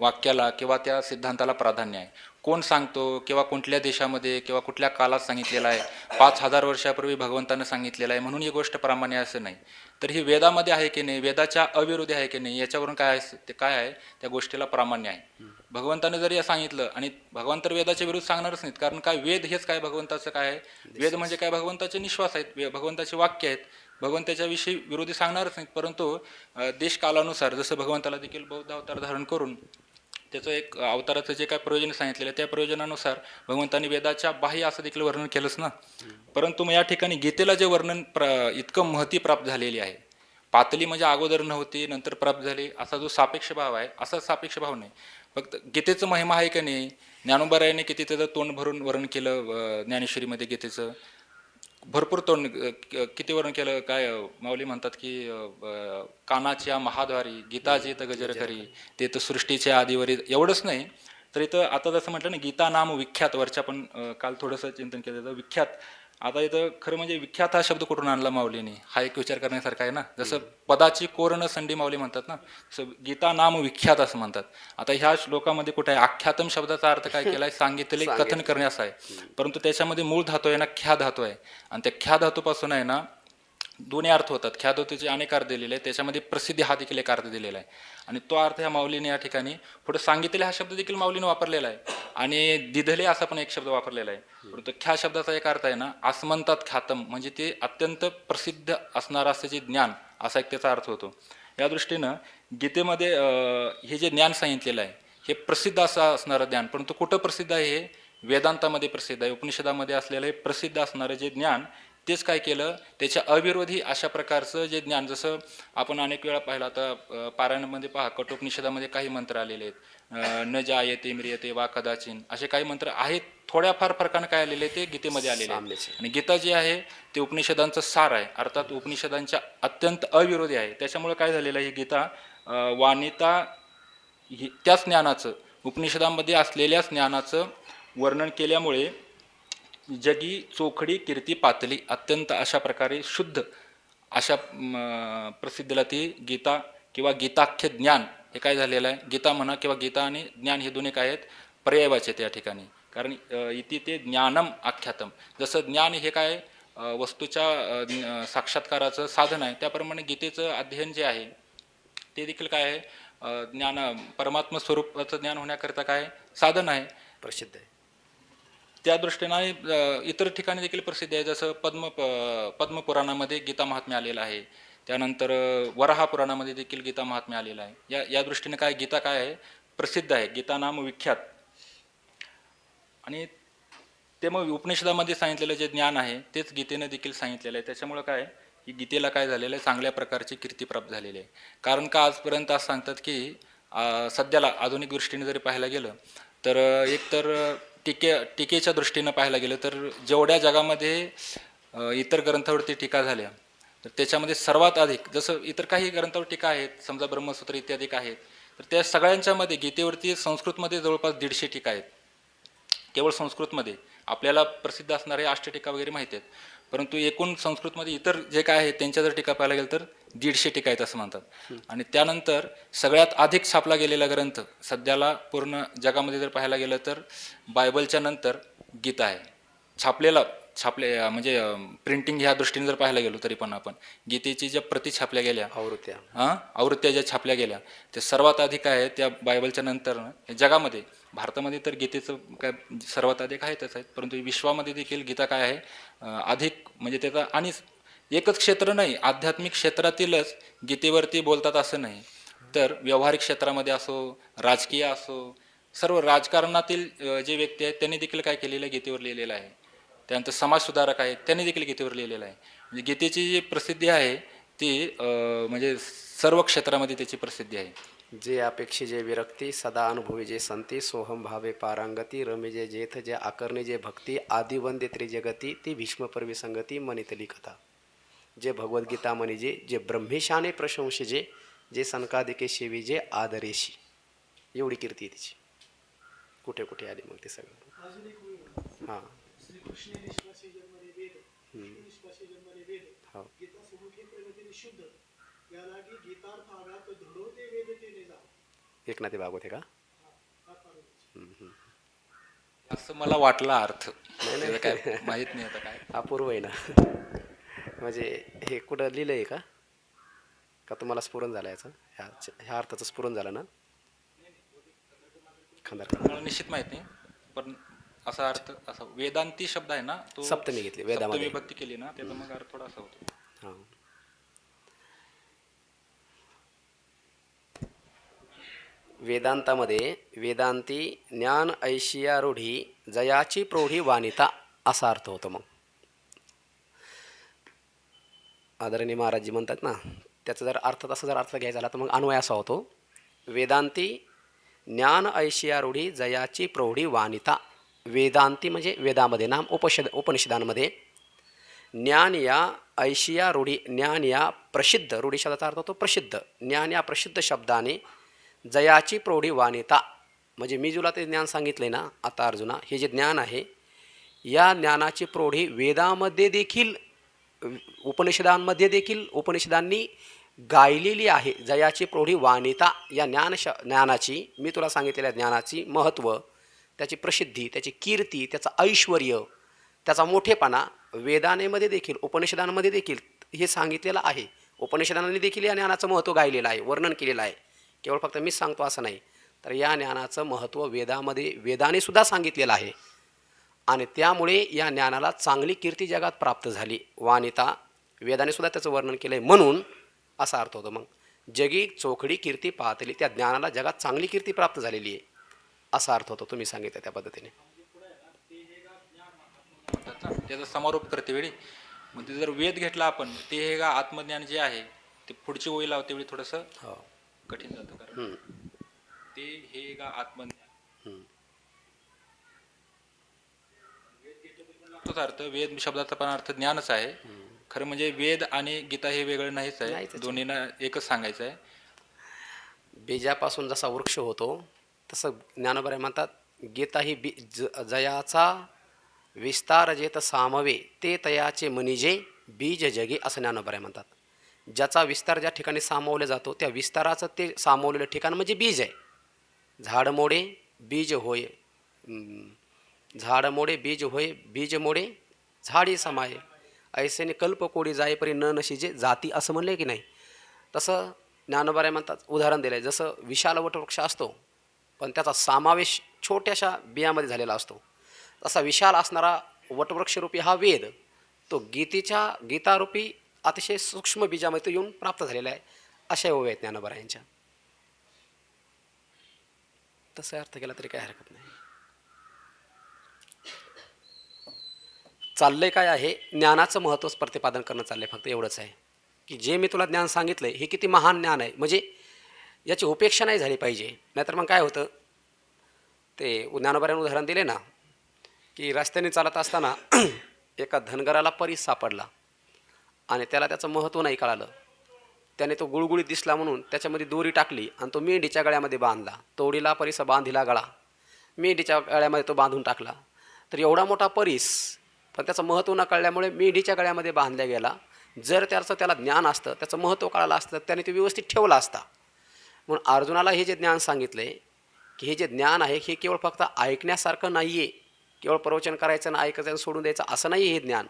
वाक्याला किंवा त्या सिद्धांताला प्राधान्य आहे. कोण सांगतो किंवा कुठल्या देशामध्ये किंवा कुठल्या काळात सांगितलेला आहे, 5,000 वर्षापूर्वी भगवंतानं सांगितलेलं आहे म्हणून ही गोष्ट प्रामाण्य असं नाही. तर ही वेदामध्ये आहे की नाही, वेदाच्या अविरोधी आहे की नाही, याच्यावरून काय आहे ते काय आहे, त्या गोष्टीला प्रामाण्य आहे. भगवंतानं जरी सांगितलं, आणि भगवंत तर वेदाच्या विरुद्ध सांगणारच नाहीत, कारण काय वेद हेच काय भगवंताचं काय आहे, वेद म्हणजे काय भगवंताचे निश्वास आहेत, भगवंताचे वाक्य आहेत, भगवंताच्या विषयी विरोधी सांगणारच नाहीत. परंतु देशकालानुसार जसं भगवंताला देखील बौद्ध अवतार धारण करून त्याचं एक अवताराचं जे काय प्रयोजन सांगितलेलं आहे त्या प्रयोजनानुसार भगवंतांनी वेदाच्या बाह्य असं देखील वर्णन केलंच ना. परंतु मग या ठिकाणी गीतेला जे वर्णन इतकं महती प्राप्त झालेली आहे, पातली म्हणजे अगोदर नव्हती नंतर प्राप्त झाली असा जो सापेक्ष भाव आहे, असा सापेक्ष भाव नाही. फक्त गीतेचं महिमा आहे की नाही, ज्ञानोबारायाने किती त्याचं तोंड भरून वर्णन केलं ज्ञानेश्वरीमध्ये गीतेचं, भरपूर तोंड किती वर्णन केलं. काय माऊली म्हणतात की कानाच्या महाद्वारी गीताजीत गजर करी, ते तर सृष्टीच्या आदिवरी. एवढंच नाही तर इथं आता जसं म्हटलं ना, गीता नाम विख्यात, वरच्या पण काल थोडंसं चिंतन केलं तर विख्यात. आता इथं खरं म्हणजे विख्यात हा शब्द कुठून आणला माऊलीने, हा एक विचार करण्यासारखा आहे ना. जसं पदाची कोरण संधी माऊली म्हणतात ना, तसं गीता नाम विख्यात असं म्हणतात. आता ह्या श्लोकामध्ये कुठे आहे, आख्यातम शब्दाचा अर्थ काय केलाय, सांगितले कथन करणे असा आहे. परंतु त्याच्यामध्ये मूळ धातू आहे ना, ख्या धातू आहे, आणि त्या ख्या धातूपासून आहे ना दोन्ही अर्थ होतात. ख्या धातूचे अनेक अर्थ दिलेले आहेत, त्याच्यामध्ये प्रसिद्धी हा देखील एक अर्थ दिलेला आहे, आणि तो अर्थ ह्या माऊलीने या ठिकाणी पुढे सांगितले हा शब्द देखील माऊलीने वापरलेला आहे, आणि दिधले असा पण एक शब्द वापरलेला आहे. परंतु ख्या शब्दाचा एक अर्थ आहे ना, आसमंतात ख्यातम, म्हणजे ते अत्यंत प्रसिद्ध असणारं असं जे ज्ञान, असा एक त्याचा अर्थ होतो. या दृष्टीनं गीतेमध्ये हे जे ज्ञान सांगितलेलं आहे हे प्रसिद्ध असं असणारं ज्ञान, परंतु कुठं प्रसिद्ध आहे, हे वेदांतामध्ये प्रसिद्ध आहे, उपनिषदामध्ये असलेलं हे प्रसिद्ध असणारं जे ज्ञान, तेच काय केलं, त्याच्या अविरोधी अशा प्रकारचं जे ज्ञान. जसं आपण अनेक वेळा पाहिलं, आता पारायणामध्ये पहा, कठोपनिषदामध्ये काही मंत्र आलेले आहेत, न जायते म्रियते वा कदाचिन, असे काही मंत्र आहेत. थोड्याफार फरकानं काय आलेले ते गीतेमध्ये आलेले आहेत, आणि गीता जी आहे ते उपनिषदांचं सार आहे, अर्थात उपनिषदांच्या अत्यंत अविरोधी आहे. त्याच्यामुळे काय झालेलं आहे, ही गीता वाणिता त्याच ज्ञानाचं, उपनिषदांमध्ये असलेल्या ज्ञानाचं वर्णन केल्यामुळे जगी चोखडी कीर्ती पातली, अत्यंत अशा प्रकारे शुद्ध अशा प्रसिद्धीला ती गीता किंवा गीताख्य ज्ञान हे काय झालेलं आहे. गीता म्हणा किंवा गीता आणि ज्ञान हे दोन्ही काय आहेत, पर्यायवाची त्या ठिकाणी. कारण इति ते ज्ञानम आख्यातम, जसं ज्ञान हे काय वस्तूच्या साक्षात्काराचं साधन आहे, त्याप्रमाणे गीतेचं अध्ययन जे आहे ते देखील काय आहे, ज्ञान परमात्मा स्वरूपाचं ज्ञान होण्याकरिता काय साधन आहे, प्रसिद्ध आहे. त्या दृष्टीने इतर ठिकाणी देखील प्रसिद्ध आहे. जसं पद्मपुराणामध्ये गीता महात्म्य आलेलं आहे, त्यानंतर वराह पुराणामध्ये देखील गीता महात्म्य आलेलं आहे. या दृष्टीने काय गीता काय आहे, प्रसिद्ध आहे, गीता नाम विख्यात. आणि ते मग उपनिषदामध्ये सांगितलेलं जे ज्ञान आहे तेच गीतेनं देखील सांगितलेलं आहे. त्याच्यामुळं काय की गीतेला काय झालेलं आहे, चांगल्या प्रकारची कीर्ती प्राप्त झालेली आहे. कारण का आजपर्यंत असं सांगतात की सध्याला आधुनिक दृष्टीने जरी पाहायला गेलं तर एकतर टीकेच्या दृष्टीनं पाहायला गेलं तर जेवढ्या जगामध्ये इतर ग्रंथावरती टीका झाल्या तर त्याच्यामध्ये सर्वात अधिक, जसं इतर काही ग्रंथावर टीका आहेत, समजा ब्रह्मसूत्र इत्यादी आहेत, तर त्या सगळ्यांच्यामध्ये गीतेवरती संस्कृतमध्ये जवळपास 150 टीका आहेत, केवळ संस्कृतमध्ये. आपल्याला प्रसिद्ध असणारे अष्टटीका वगैरे माहिती आहेत, परंतु एकूण संस्कृतमध्ये इतर जे काय आहेत त्यांच्या जर टीका पाहायला गेलं तर 150 टीका आहेत असं म्हणतात. आणि त्यानंतर सगळ्यात अधिक छापला गेलेला ग्रंथ सध्याला पूर्ण जगामध्ये जर पाहायला गेलं तर बायबलच्या नंतर गीता आहे. म्हणजे प्रिंटिंग ह्या दृष्टीने जर पाहायला गेलो तरी पण आपण गीतेची ज्या प्रती छापल्या गेल्या, आवृत्त्या ज्या छापल्या गेल्या ते सर्वात अधिक आहे त्या बायबलच्या नंतर जगामध्ये. भारतामध्ये तर गीतेचं काय सर्वात अधिक आहेतच आहेत, परंतु विश्वामध्ये देखील गीता काय आहे अधिक, म्हणजे त्याचा. आणि एकच क्षेत्र नाही, आध्यात्मिक क्षेत्रातीलच गीतेवरती बोलतात असं नाही, तर व्यावहारिक क्षेत्रामध्ये असो, राजकीय असो, सर्व राजकारणातील जे व्यक्ती आहेत त्यांनी देखील काय केलेलं आहे, गीतेवर लिहिलेलं आहे. त्यानंतर समाजसुधारक आहेत त्यांनी देखील गीतेवर लिहिलेलं आहे. म्हणजे गीतेची जी प्रसिद्धी आहे ती म्हणजे सर्व क्षेत्रामध्ये त्याची प्रसिद्धी आहे. जे अपेक्षे जे विरक्ती सदा अनुभवी जे संती सोहम भावे पारांगती रमे जे जेथ जे आकर्णे जे भक्ती आदि वंदे त्रिजगती ती भीष्मपर्वी संगती मनितली कथा. जे भगवद्गीता म्हणे जे ब्रह्मेशाने प्रशंसे जे सनकादिके शेवी जे आदरेशी, एवढी कीर्ती आहे तिची. कुठे कुठे आली मग ते सगळं. हां एकनाथी भागवत आहे का? असं मला वाटला अर्थ. नाही त्याचं काय नाही माहीत नाही आता काय. अपूर्व आहे ना. म्हणजे हे कुठं लिहिलं आहे का तुम्हाला स्फुरण झालं याचं, ह्या अर्थाचं स्फुरण झालं ना खांदारकर. मला निश्चित माहित नाही, पण असा अर्थ असा वेदांती शब्द आहे ना, तो सप्तमी घेतली सप्तमी वेदामध्ये. विभक्ती केली ना, त्याचा मग अर्थ थोडा असा होतो. हां. वेदांतामध्ये वेदांती ज्ञान ऐशिया रूढी जयाची प्रौढी वानिता असा अर्थ होतो. मग आदरणीय महाराजजी म्हणतात ना, त्याचा जर अर्थ तसा जर अर्थ घ्यायचा झाला तर मग अन्वय असा होतो, वेदांती ज्ञान ऐशिया रूढी जयाची प्रौढी वानिता. वेदांती म्हणजे वेदामध्ये नाम, उपनिषदांमध्ये ज्ञान या ऐशिया रूढी, ज्ञान या प्रसिद्ध, रूढी शब्दाचा अर्थ होतो प्रसिद्ध, ज्ञान या प्रसिद्ध शब्दाने जयाची प्रौढी वानिता. म्हणजे मी तुला ते ज्ञान सांगितले ना आता अर्जुना, हे जे ज्ञान आहे या ज्ञानाची प्रौढी वेदामध्ये देखील, उपनिषदांमध्ये देखील उपनिषदांनी गायलेली आहे. जयाची प्रौढी वानिता या ज्ञानाची, मी तुला सांगितलेल्या ज्ञानाची महत्त्व, त्याची प्रसिद्धी, त्याची कीर्ती, त्याचं ऐश्वर, त्याचा मोठेपणा वेदानेमध्ये देखील, उपनिषदांमध्ये देखील हे सांगितलेलं आहे. उपनिषदांनी देखील या ज्ञानाचं महत्त्व गायलेलं आहे, वर्णन केलेलं आहे. केवळ फक्त मीच सांगतो असं नाही, तर या ज्ञानाचं महत्त्व वेदामध्ये, वेदाने सुद्धा सांगितलेलं आहे. आणि त्यामुळे या ज्ञानाला चांगली कीर्ती जगात प्राप्त झाली. वानिता, वेदाने सुद्धा त्याचं वर्णन केलं आहे म्हणून असा अर्थ होतो. मग जगी चोखडी कीर्ती पाहतली, त्या ज्ञानाला जगात चांगली कीर्ती प्राप्त झालेली आहे असा अर्थ होतो. तुम्ही सांगितलं त्या पद्धतीने. त्याचा समारोप करते वेळी मग ते जर वेद घेतला आपण, ते हे का आत्मज्ञान जे आहे ते पुढची ओळी लावते वेळी थोडंसं हो. कठीण जातं, कारण ते हे का आत्मज्ञान तोच अर्थ. वेद शब्दाचा पण अर्थ ज्ञानच आहे खरं. म्हणजे वेद आणि गीता हे वेगळं नाहीच आहे, दोन्हींना एकच सांगायचं आहे. बीजापासून जसा वृक्ष होतो तसं ज्ञानोबा म्हणतात, गीता ही जयाचा विस्तार जेत सामवे ते तयाचे मनिजे बीज जगे असं ज्ञानोबा म्हणतात. ज्याचा विस्तार ज्या ठिकाणी सामावला जातो त्या विस्ताराचं ते सामावलेलं ठिकाण म्हणजे बीज आहे. झाड मोडे बीज होय, झाड मोडे बीज होय, बीज मोडे झाडी समाये, ऐसेने कल्प कोडी जाय परी न नशीजे जाती असं म्हणलं की नाही. तसं ज्ञानोबा म्हणतात, उदाहरण दिलं आहे, जसं विशाल वटवृक्ष असतो पण त्याचा समावेश छोट्याशा बियामध्ये झालेला असतो, तसा विशाल असणारा वटवृक्षरूपी हा वेद तो गीतारूपी अतिशय सूक्ष्म बीजामध्ये येऊन प्राप्त झालेला आहे. अशा ओव्या आहेत ज्ञानोबा यांच्या. तसा अर्थ केला तरी काही हरकत नाही. चाललंय काय आहे, ज्ञानाचं महत्त्वच प्रतिपादन करणं चाललंय, फक्त एवढंच आहे की जे मी तुला ज्ञान सांगितलंय हे किती महान ज्ञान आहे, म्हणजे याची उपेक्षा नाही झाली पाहिजे. नाहीतर मग काय होतं, ते ज्ञानोबाने उदाहरण दिले ना की रस्त्याने चालत असताना एका धनगराला परीस सापडला आणि त्याला त्याचं महत्त्व नाही कळालं. त्याने तो गुळगुळीत दिसला म्हणून त्याच्यामध्ये दोरी टाकली आणि तो मेंढीच्या गळ्यामध्ये बांधला. तोडीला परीस बांधिला गळा, मेंढीच्या गळ्यामध्ये तो बांधून टाकला. तर एवढा मोठा परीस पण त्याचं महत्त्व न कळल्यामुळे मेंढीच्या गळ्यामध्ये बांधल्या गेला. जर त्याला ज्ञान असतं, त्याचं महत्त्व कळालं असतं, त्याने ते व्यवस्थित ठेवला असता. म्हणून अर्जुनाला हे जे ज्ञान सांगितलं आहे की हे जे ज्ञान आहे हे केवळ फक्त ऐकण्यासारखं नाही आहे, केवळ प्रवचन करायचं आणि ऐकायचं आणि सोडून द्यायचं असं नाही. हे ज्ञान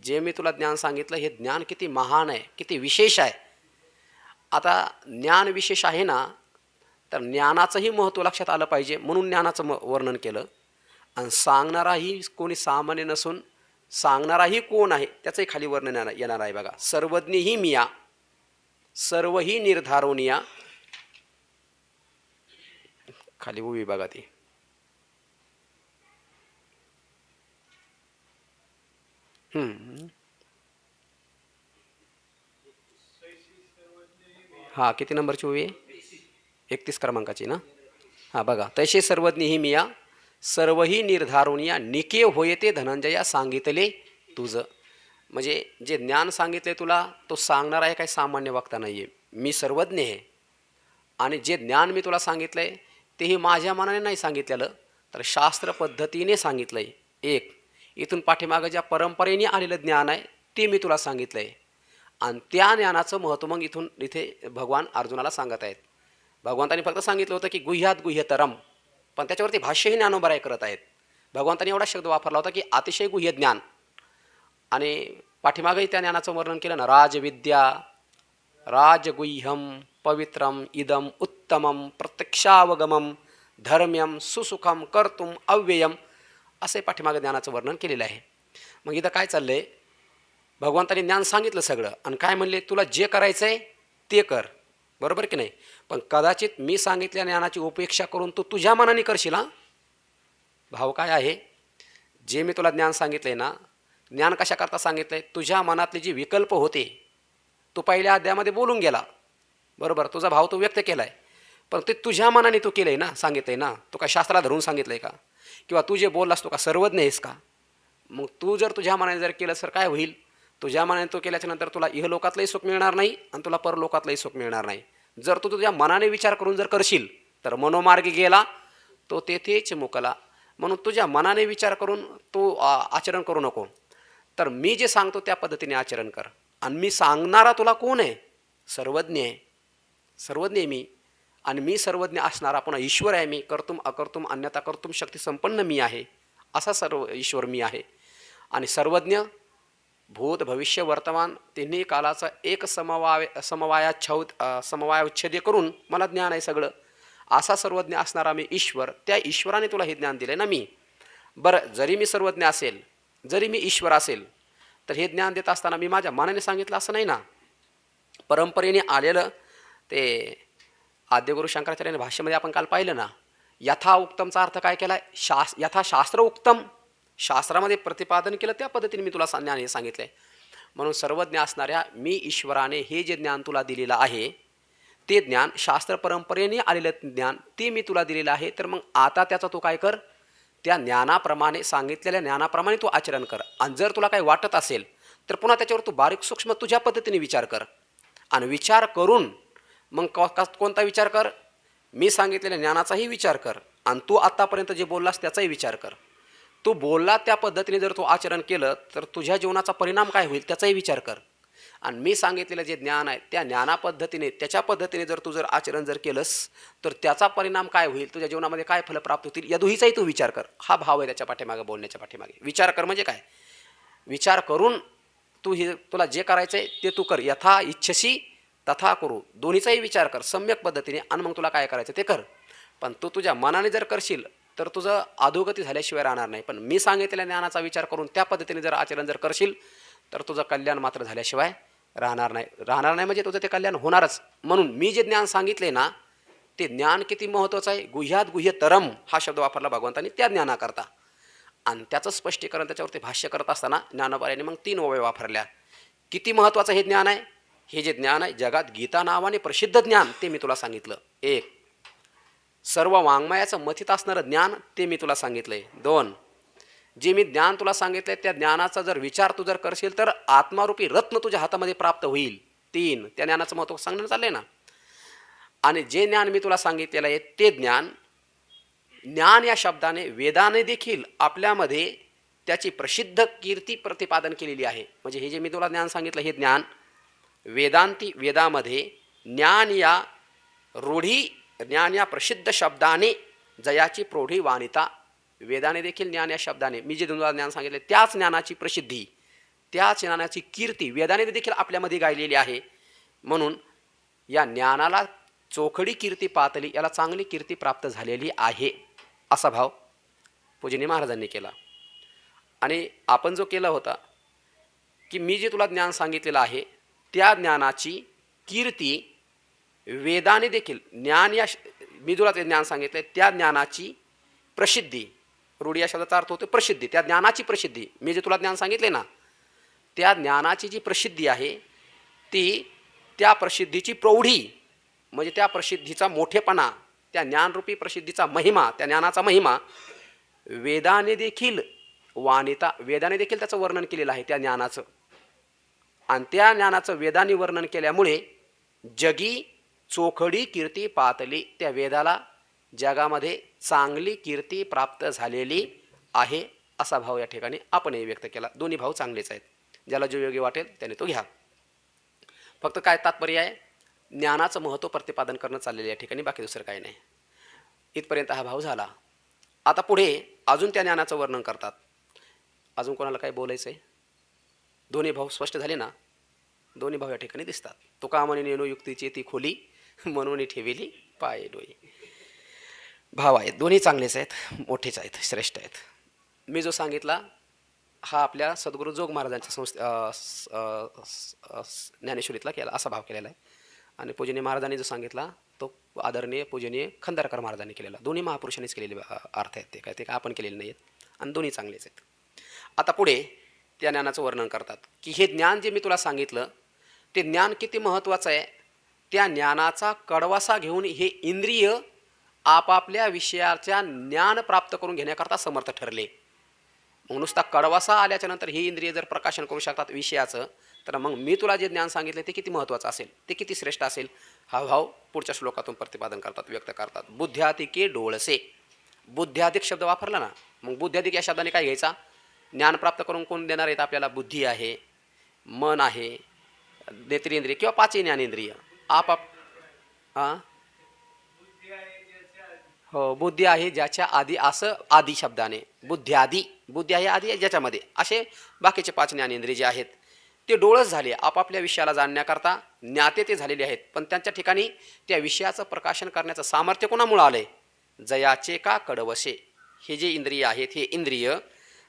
जे मी तुला ज्ञान सांगितलं हे ज्ञान किती महान आहे, किती विशेष आहे. आता ज्ञान विशेष आहे ना, तर ज्ञानाचंही महत्त्व लक्षात आलं पाहिजे म्हणून ज्ञानाचं वर्णन केलं. आणि सांगणाराही कोणी सामान्य नसून सांगणाराही कोण आहे त्याचंही खाली वर्णन येणार आहे बघा. सर्वज्ञही मिया सर्वही निर्धारोनिया, खाली उभी बघा ती. हां, किती नंबरची उभी आहे? 31 क्रमांकाची ना. हां बघा, तैसे सर्वज्ञ ही मिया सर्वही निर्धारुनिया निके होयते धनंजया सांगितले तुझं. म्हणजे जे ज्ञान सांगितले तुला तो सांगणार आहे काही सामान्य वक्ता नाही आहे. मी सर्वज्ञ आहे आणि जे ज्ञान मी तुला सांगितलं आहे तेही माझ्या मनाने नाही सांगितलेलं, तर शास्त्र पद्धतीने सांगितलं आहे. एक इथून पाठीमागं ज्या परंपरेने आलेलं ज्ञान आहे ते मी तुला सांगितलं आहे. आणि त्या ज्ञानाचं महत्त्व मग इथे भगवान अर्जुनाला सांगत आहेत. भगवंतांनी फक्त सांगितलं होतं की गुह्यात गुह्यतरम, पण त्याच्यावरती भाष्यही ज्ञानोबा करत आहेत. भगवंताने एवढा शब्द वापरला होता की अतिशय गुह्य ज्ञान. आणि पाठीमागही त्या ज्ञानाचं वर्णन केलं ना, राजविद्या राजगुह्यम पवित्रम इदम उत्तमम प्रत्यक्षावगमम धर्म्यम सुसुखम कर्तुम अव्ययम, असे पाठीमागे ज्ञानाचं वर्णन केलेलं आहे. मग इथं काय चाललंय, भगवंताने ज्ञान सांगितलं सगळं आणि काय म्हणले, तुला जे करायचं आहे ते कर, बरोबर की नाही. पण कदाचित मी सांगितल्या ज्ञानाची उपेक्षा करून तू तुझ्या मनाने करशील. हा भाव काय आहे, जे मी तुला ज्ञान सांगितलंय ना, ज्ञान कशाकरता सांगितलंय, तुझ्या मनातले जे विकल्प होते तू पहिल्या अध्यायामध्ये बोलून गेला, बरोबर, तुझा भाव तू व्यक्त केला आहे, पण ते तुझ्या मनाने तू केलं आहे ना, सांगितलं आहे ना. तू काय शास्त्राला धरून सांगितलं आहे का, किंवा तू जे बोललास तू का सर्वज्ञ आहेस का. मग तू जर तुझ्या मनाने जर केलं तर काय होईल, तुझ्या मनाने तो केल्याच्यानंतर तुला इहलोकातलंही सुख मिळणार नाही आणि तुला परलोकातलंही सुख मिळणार नाही. जर तू तुझ्या मनाने विचार करून जर करशील तर मनोमार्गी गेला तो तेथेच मुकला. म्हणून तुझ्या मनाने विचार करून तू आचरण करू नको. तर मी जे सांगतो त्या पद्धतीने आचरण कर. आणि मी सांगणारा तुला कोण आहे, सर्वज्ञ आहे, सर्वज्ञ आहे मी. आणि मी सर्वज्ञ असणारा पुन्हा ईश्वर आहे मी. कर्तुम अकर्तुम अन्यथा कर्तुम शक्ती संपन्न मी आहे, असा सर्व ईश्वर मी आहे. आणि सर्वज्ञ भूत भविष्य वर्तमान तिन्ही कालाचा एक समवायोच्छेद करून मला ज्ञान आहे सगळं, असा सर्वज्ञ असणारा मी ईश्वर. त्या ईश्वराने तुला हे ज्ञान दिले ना मी. बरं, जरी मी सर्वज्ञ असेल, जरी मी ईश्वर असेल, तर हे ज्ञान देत असताना मी माझ्या मनाने सांगितलं असं नाही ना. परंपरेने आलेलं ते आद्यगुरु शंकराचार्याने भाष्यामध्ये आपण काल पाहिलं ना, यथा उत्तमचा अर्थ काय केला, यथा शास्त्र उत्तम, शास्त्रामध्ये प्रतिपादन केलं त्या पद्धतीने मी तुला ज्ञान हे सांगितलं आहे. म्हणून सर्वज्ञ असणाऱ्या मी ईश्वराने हे जे ज्ञान तुला दिलेलं आहे ते ज्ञान, शास्त्र परंपरेने आलेलं ज्ञान, ते मी तुला दिलेलं आहे. तर मग आता त्याचा तू काय कर, त्या ज्ञानाप्रमाणे, सांगितलेल्या ज्ञानाप्रमाणे तू आचरण कर. आणि जर तुला काही वाटत असेल तर पुन्हा त्याच्यावर तू बारीक सूक्ष्म तुझ्या पद्धतीने विचार कर. आणि विचार करून मग कोणता विचार कर, मी सांगितलेल्या ज्ञानाचाही विचार कर. आणि तू आत्तापर्यंत जे बोललास त्याचाही विचार कर. तू बोलला त्या पद्धतीने जर तू आचरण केलं तर तुझ्या जीवनाचा परिणाम काय होईल त्याचाही विचार कर. आणि मी सांगितलेलं जे ज्ञान आहे त्या ज्ञानापद्धतीने, त्याच्या पद्धतीने जर तू जर आचरण जर केलंस तर त्याचा परिणाम काय होईल, तुझ्या जीवनामध्ये काय फल प्राप्त होतील, या दोहीचाही तू विचार कर. हा भाव आहे त्याच्या पाठीमागे, बोलण्याच्या पाठीमागे. विचार कर म्हणजे काय, विचार करून तू हे तुला जे करायचं आहे ते तू कर. यथा इच्छसी तथा करू, दोन्हीचाही विचार कर सम्यक पद्धतीने आणि मग तुला काय करायचं ते कर. पण तू तुझ्या मनाने जर करशील तर तुझं अधोगती झाल्याशिवाय राहणार नाही. पण मी सांगितलेल्या ज्ञानाचा विचार करून त्या पद्धतीने जर आचरण जर करशील तर तुझं कल्याण मात्र झाल्याशिवाय राहणार नाही. राहणार नाही म्हणजे तुझं ते कल्याण होणारच. म्हणून मी जे ज्ञान सांगितले ना ते ज्ञान किती महत्त्वाचं आहे, गुह्यात गुह्यतरम हा शब्द वापरला भगवंतांनी त्या ज्ञानाकरता. आणि त्याचं स्पष्टीकरण त्याच्यावरती भाष्य करत असताना ज्ञानोबायाने मग 3 ओव्या वापरल्या. किती महत्त्वाचं हे ज्ञान आहे, हे जे ज्ञान आहे जगात गीता नावाने प्रसिद्ध ज्ञान, ते मी तुला सांगितलं. 1, सर्व वाङ्मयाचं मथित असणारं ज्ञान, ते मी तुला सांगितलंय. 2, जे मी ज्ञान तुला सांगितलंय त्या ज्ञानाचा जर विचार तू जर करशील तर आत्मारूपी रत्न तुझ्या हातामध्ये प्राप्त होईल. 3, त्या ज्ञानाचं महत्त्व सांगण्यात चाललंय ना. आणि जे ज्ञान मी तुला सांगितलेलं आहे ते ज्ञान, ज्ञान या शब्दाने वेदाने देखील आपल्यामध्ये त्याची प्रसिद्ध कीर्ती प्रतिपादन केलेली आहे. म्हणजे हे जे मी तुला ज्ञान सांगितलं हे ज्ञान वेदांती, वेदामध्ये ज्ञान या रूढी, ज्ञान या प्रसिद्ध शब्दाने जयाची प्रौढी वाणिता, वेदाने देखील ज्ञान या शब्दाने मी जे तुला ज्ञान सांगितले त्याच ज्ञानाची प्रसिद्धी, त्याच ज्ञानाची कीर्ती वेदाने देखील आपल्यामध्ये गायलेली आहे. म्हणून या ज्ञानाला चोखडी कीर्ती पातली, याला चांगली कीर्ती प्राप्त झालेली आहे, असा भाव पूजनीय महाराजांनी केला. आणि आपण जो केला होता की मी जे तुला ज्ञान सांगितलेलं आहे त्या ज्ञानाची कीर्ती वेदाने देखील, ज्ञान या मी तुला ते ज्ञान सांगितलं त्या ज्ञानाची प्रसिद्धी, रूढी या शब्दाचा अर्थ होतो प्रसिद्धी, त्या ज्ञानाची प्रसिद्धी, मी जे तुला ज्ञान सांगितले ना त्या ज्ञानाची जी प्रसिद्धी आहे ती, त्या प्रसिद्धीची प्रौढी म्हणजे त्या प्रसिद्धीचा मोठेपणा, त्या ज्ञानरूपी प्रसिद्धीचा महिमा, त्या ज्ञानाचा महिमा वेदाने देखील वाणिता, वेदाने देखील त्याचं वर्णन केलेलं आहे त्या ज्ञानाचं. आणि त्या ज्ञानाचं वेदाने वर्णन केल्यामुळे जगी चोखडी कीर्ती पातली, त्या वेदाला जगामध्ये चांगली कीर्ती प्राप्त झालेली आहे, असा भाव या ठिकाणी आपणही व्यक्त केला. दोन्ही भाव चांगलेच आहेत, ज्याला जो योग्य वाटेल त्याने तो घ्या. फक्त काय तात्पर्य आहे, ज्ञानाचं महत्त्व प्रतिपादन करणं चाललेलं या ठिकाणी, बाकी दुसरं काही नाही. इथपर्यंत हा भाव झाला. आता पुढे अजून त्या ज्ञानाचं वर्णन करतात. अजून कोणाला काय बोलायचं आहे? दोन्ही भाव स्पष्ट झाले ना? दोन्ही भाव या ठिकाणी दिसतात. तुका म्हणे नेनो युक्तीची ती खोली, म्हणून ठेविली पाय डोई. भाव आहेत, दोन्ही चांगलेच आहेत, मोठेच आहेत, श्रेष्ठ आहेत. मी जो सांगितला हा आपल्या सद्गुरू जोग महाराजांच्या ज्ञानेश्वरीतला केला, असा भाव केलेला आहे. आणि पूजनीय महाराजांनी जो सांगितला तो आदरणीय पूजनीय खंदारकर महाराजांनी केलेला. दोन्ही महापुरुषांनीच केलेले अर्थ आहेत, ते काय आपण केलेले नाही आहेत, आणि दोन्ही चांगलेच आहेत. आता पुढे त्या ज्ञानाचं वर्णन करतात की हे ज्ञान जे मी तुला सांगितलं ते ज्ञान किती महत्त्वाचं आहे. त्या ज्ञानाचा कडवासा घेऊन हे इंद्रिय आपापल्या विषयाच्या ज्ञान प्राप्त करून घेण्याकरता समर्थ ठरले. मग नुसता कडवासा आल्याच्या नंतर ही इंद्रिय जर प्रकाशन करू शकतात विषयाचं, तर मग मी तुला जे ज्ञान सांगितले ते किती महत्त्वाचं असेल, ते किती श्रेष्ठ असेल, हा भाव पुढच्या श्लोकातून प्रतिपादन करतात, व्यक्त करतात. बुद्ध्याधिके डोळसे. बुद्ध्याधिक शब्द वापरला ना, मग बुद्ध्याधिक या शब्दाने काय घ्यायचा? ज्ञान प्राप्त करून कोण देणार आहेत आपल्याला? बुद्धी आहे, मन आहे, नेत्रेंद्रिय किंवा पाचही ज्ञानेंद्रिय आपाप हां हो, बुद्धी आहे ज्याच्या आधी, असं आदी शब्दाने बुद्धी आदी, बुद्धी आहे आधी ज्याच्यामध्ये, असे बाकीचे पाच ज्ञानेंद्रिय जे आहेत ते डोळस झाले. आपापल्या विषयाला जाणण्याकरता ज्ञाते ते झालेले आहेत, पण त्यांच्या ठिकाणी त्या विषयाचं प्रकाशन करण्याचं सामर्थ्य कोणामुळं आलंय? जयाचे का कडवसे. हे जे इंद्रिय आहेत हे इंद्रिय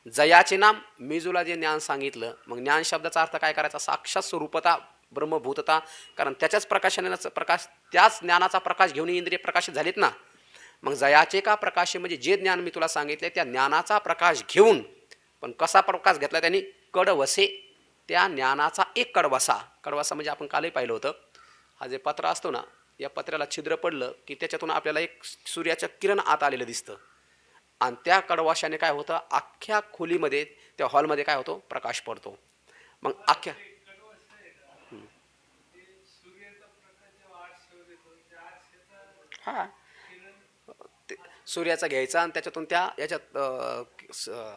जयाचे नाम, मी तुला जे ज्ञान सांगितलं, मग ज्ञान शब्दाचा अर्थ काय करायचा? साक्षात स्वरूपता, ब्रह्मभूतता, कारण त्याच्याच प्रकाशनाचा प्रकाश, त्याच ज्ञानाचा प्रकाश घेऊन इंद्रिय प्रकाशित झालेत ना. मग जयाचे का प्रकाश म्हणजे जे ज्ञान मी तुला सांगितले त्या ज्ञानाचा प्रकाश घेऊन, पण कसा प्रकाश घेतला त्यांनी? कडवसे. त्या ज्ञानाचा एक कडवसा. कडवसा म्हणजे आपण कालही पाहिलं होतं, हा जे पत्र असतो ना, या पत्र्याला छिद्र पडलं की त्याच्यातून आपल्याला एक सूर्याचं किरण आत आलेलं दिसतं, आणि त्या कडवाशाने काय होतं? अख्ख्या खोलीमध्ये, त्या हॉलमध्ये काय होतो? प्रकाश पडतो. मग अख्ख्या हां सूर्याचा घ्यायचा आणि त्याच्यातून त्या याच्यात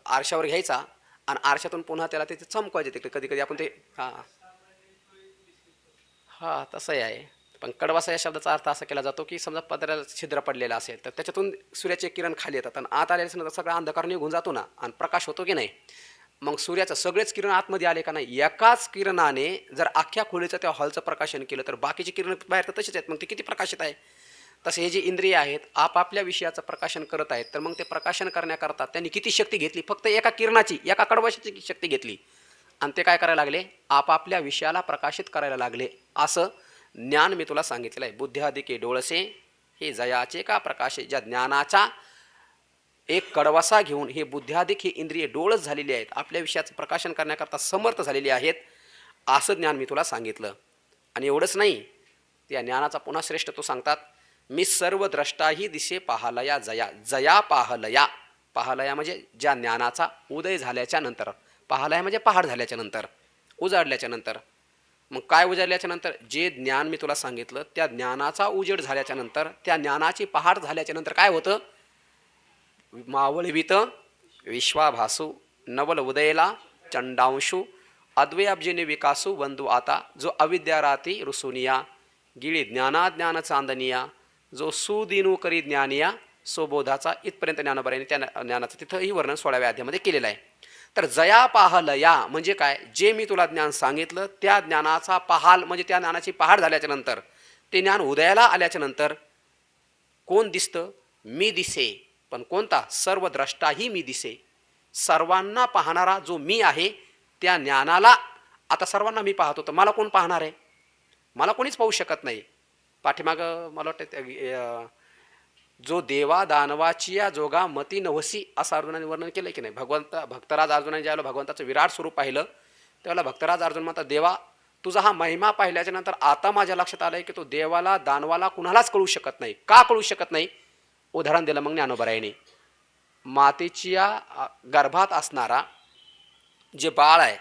आरशावर घ्यायचा, आणि आरशातून पुन्हा त्याला ते चमकवायचे. तिकडे कधी कधी आपण ते हां हां तसंही आहे. पण कडवासा या शब्दाचा अर्थ असा केला जातो की समजा पत्र्याला छिद्र पडलेलं असेल तर त्याच्यातून सूर्याचे किरण खाली येतात, आणि आत आल्यानंतर सगळा अंधकार निघून जातो ना, आणि प्रकाश होतो की नाही. मग सूर्याचं सगळेच किरण आतमध्ये आले का नाही, एकाच किरणाने जर अख्ख्या खोलीचं त्या हॉलचं प्रकाशन केलं तर बाकीचे किरण बाहेर तर तसेच आहेत, मग ते किती प्रकाशित आहे. तसे हे जे इंद्रिय आहेत आपापल्या विषयाचं प्रकाशन करत आहेत, तर मग ते प्रकाशन करण्याकरता त्यांनी किती शक्ती घेतली? फक्त एका किरणाची, एका कडवाशाची शक्ती घेतली, आणि ते काय करायला लागले? आपापल्या विषयाला प्रकाशित करायला लागले. असं ज्ञान मी तुला सांगितलेलं आहे. बुद्ध्याधिके डोळसे, हे जयाचे का प्रकाशे. ज्या ज्ञानाचा एक कडवासा घेऊन हे बुद्ध्याधिक हे इंद्रिय डोळस झालेली आहेत, आपल्या विषयाचं प्रकाशन करण्याकरता समर्थ झालेली आहेत, असं ज्ञान मी तुला सांगितलं. आणि एवढंच नाही, त्या ज्ञानाचा पुन्हा श्रेष्ठ तो सांगतात, मी सर्व द्रष्टाही दिसे पाहलया जया. जया पाहलया. पाहलया म्हणजे ज्या ज्ञानाचा उदय झाल्याच्या नंतर, पाहलया म्हणजे पहाड झाल्याच्या नंतर, उजाडल्याच्या नंतर. मग काय उजाडल्याच्या नंतर? जे ज्ञान मी तुला सांगितलं त्या ज्ञानाचा उजेड झाल्याच्या नंतर, त्या ज्ञानाची पहाड झाल्याच्या नंतर काय होतं? मावळवित विश्वाभासू, नवल उदयला चंडांशू, अद्वयाब्जिने विकासू वंदू आता, जो अविद्या राती रुसुनिया, गिळी ज्ञानाज्ञान चांदनिया, जो सुदिनू करी ज्ञानिया, सोबोधाचा. इथपर्यंत ज्ञानोबराने त्या ज्ञानाचं तिथंही वर्णन 16व्या अध्यायामध्ये केलेलं आहे. तर जया पाहलया म्हणजे काय? जे मी तुला ज्ञान सांगितलं त्या ज्ञानाचा पहाल म्हणजे त्या ज्ञानाची पहाड झाल्याच्या नंतर, ते ज्ञान उदयाला आल्याच्या नंतर कोण दिसतं? मी दिसे. पण कोणता? सर्व द्रष्टाही मी दिसे. सर्वांना पाहणारा जो मी आहे त्या ज्ञानाला, आता सर्वांना मी पाहतो तर मला कोण पाहणार आहे? मला कोणीच पाहू शकत नाही. पाठीमागं मला वाटतं जो देवा दानवाची या जोगा मती नवसी असं अर्जुनाने वर्णन केलं की नाही. भक्तराज अर्जुनाने ज्यावेळेला भगवंताचं विराट स्वरूप पाहिलं त्यावेळेला भक्तराज अर्जुन म्हणतात, देवा तुझा हा महिमा पाहिल्याच्या नंतर आता माझ्या लक्षात आलंय की तो देवाला दानवाला कुणालाच कळू शकत नाही. का कळू शकत नाही? उदाहरण दिलं मग ज्ञानोबरायांनी. मातेच्या गर्भात असणारा जे बाळ आहे,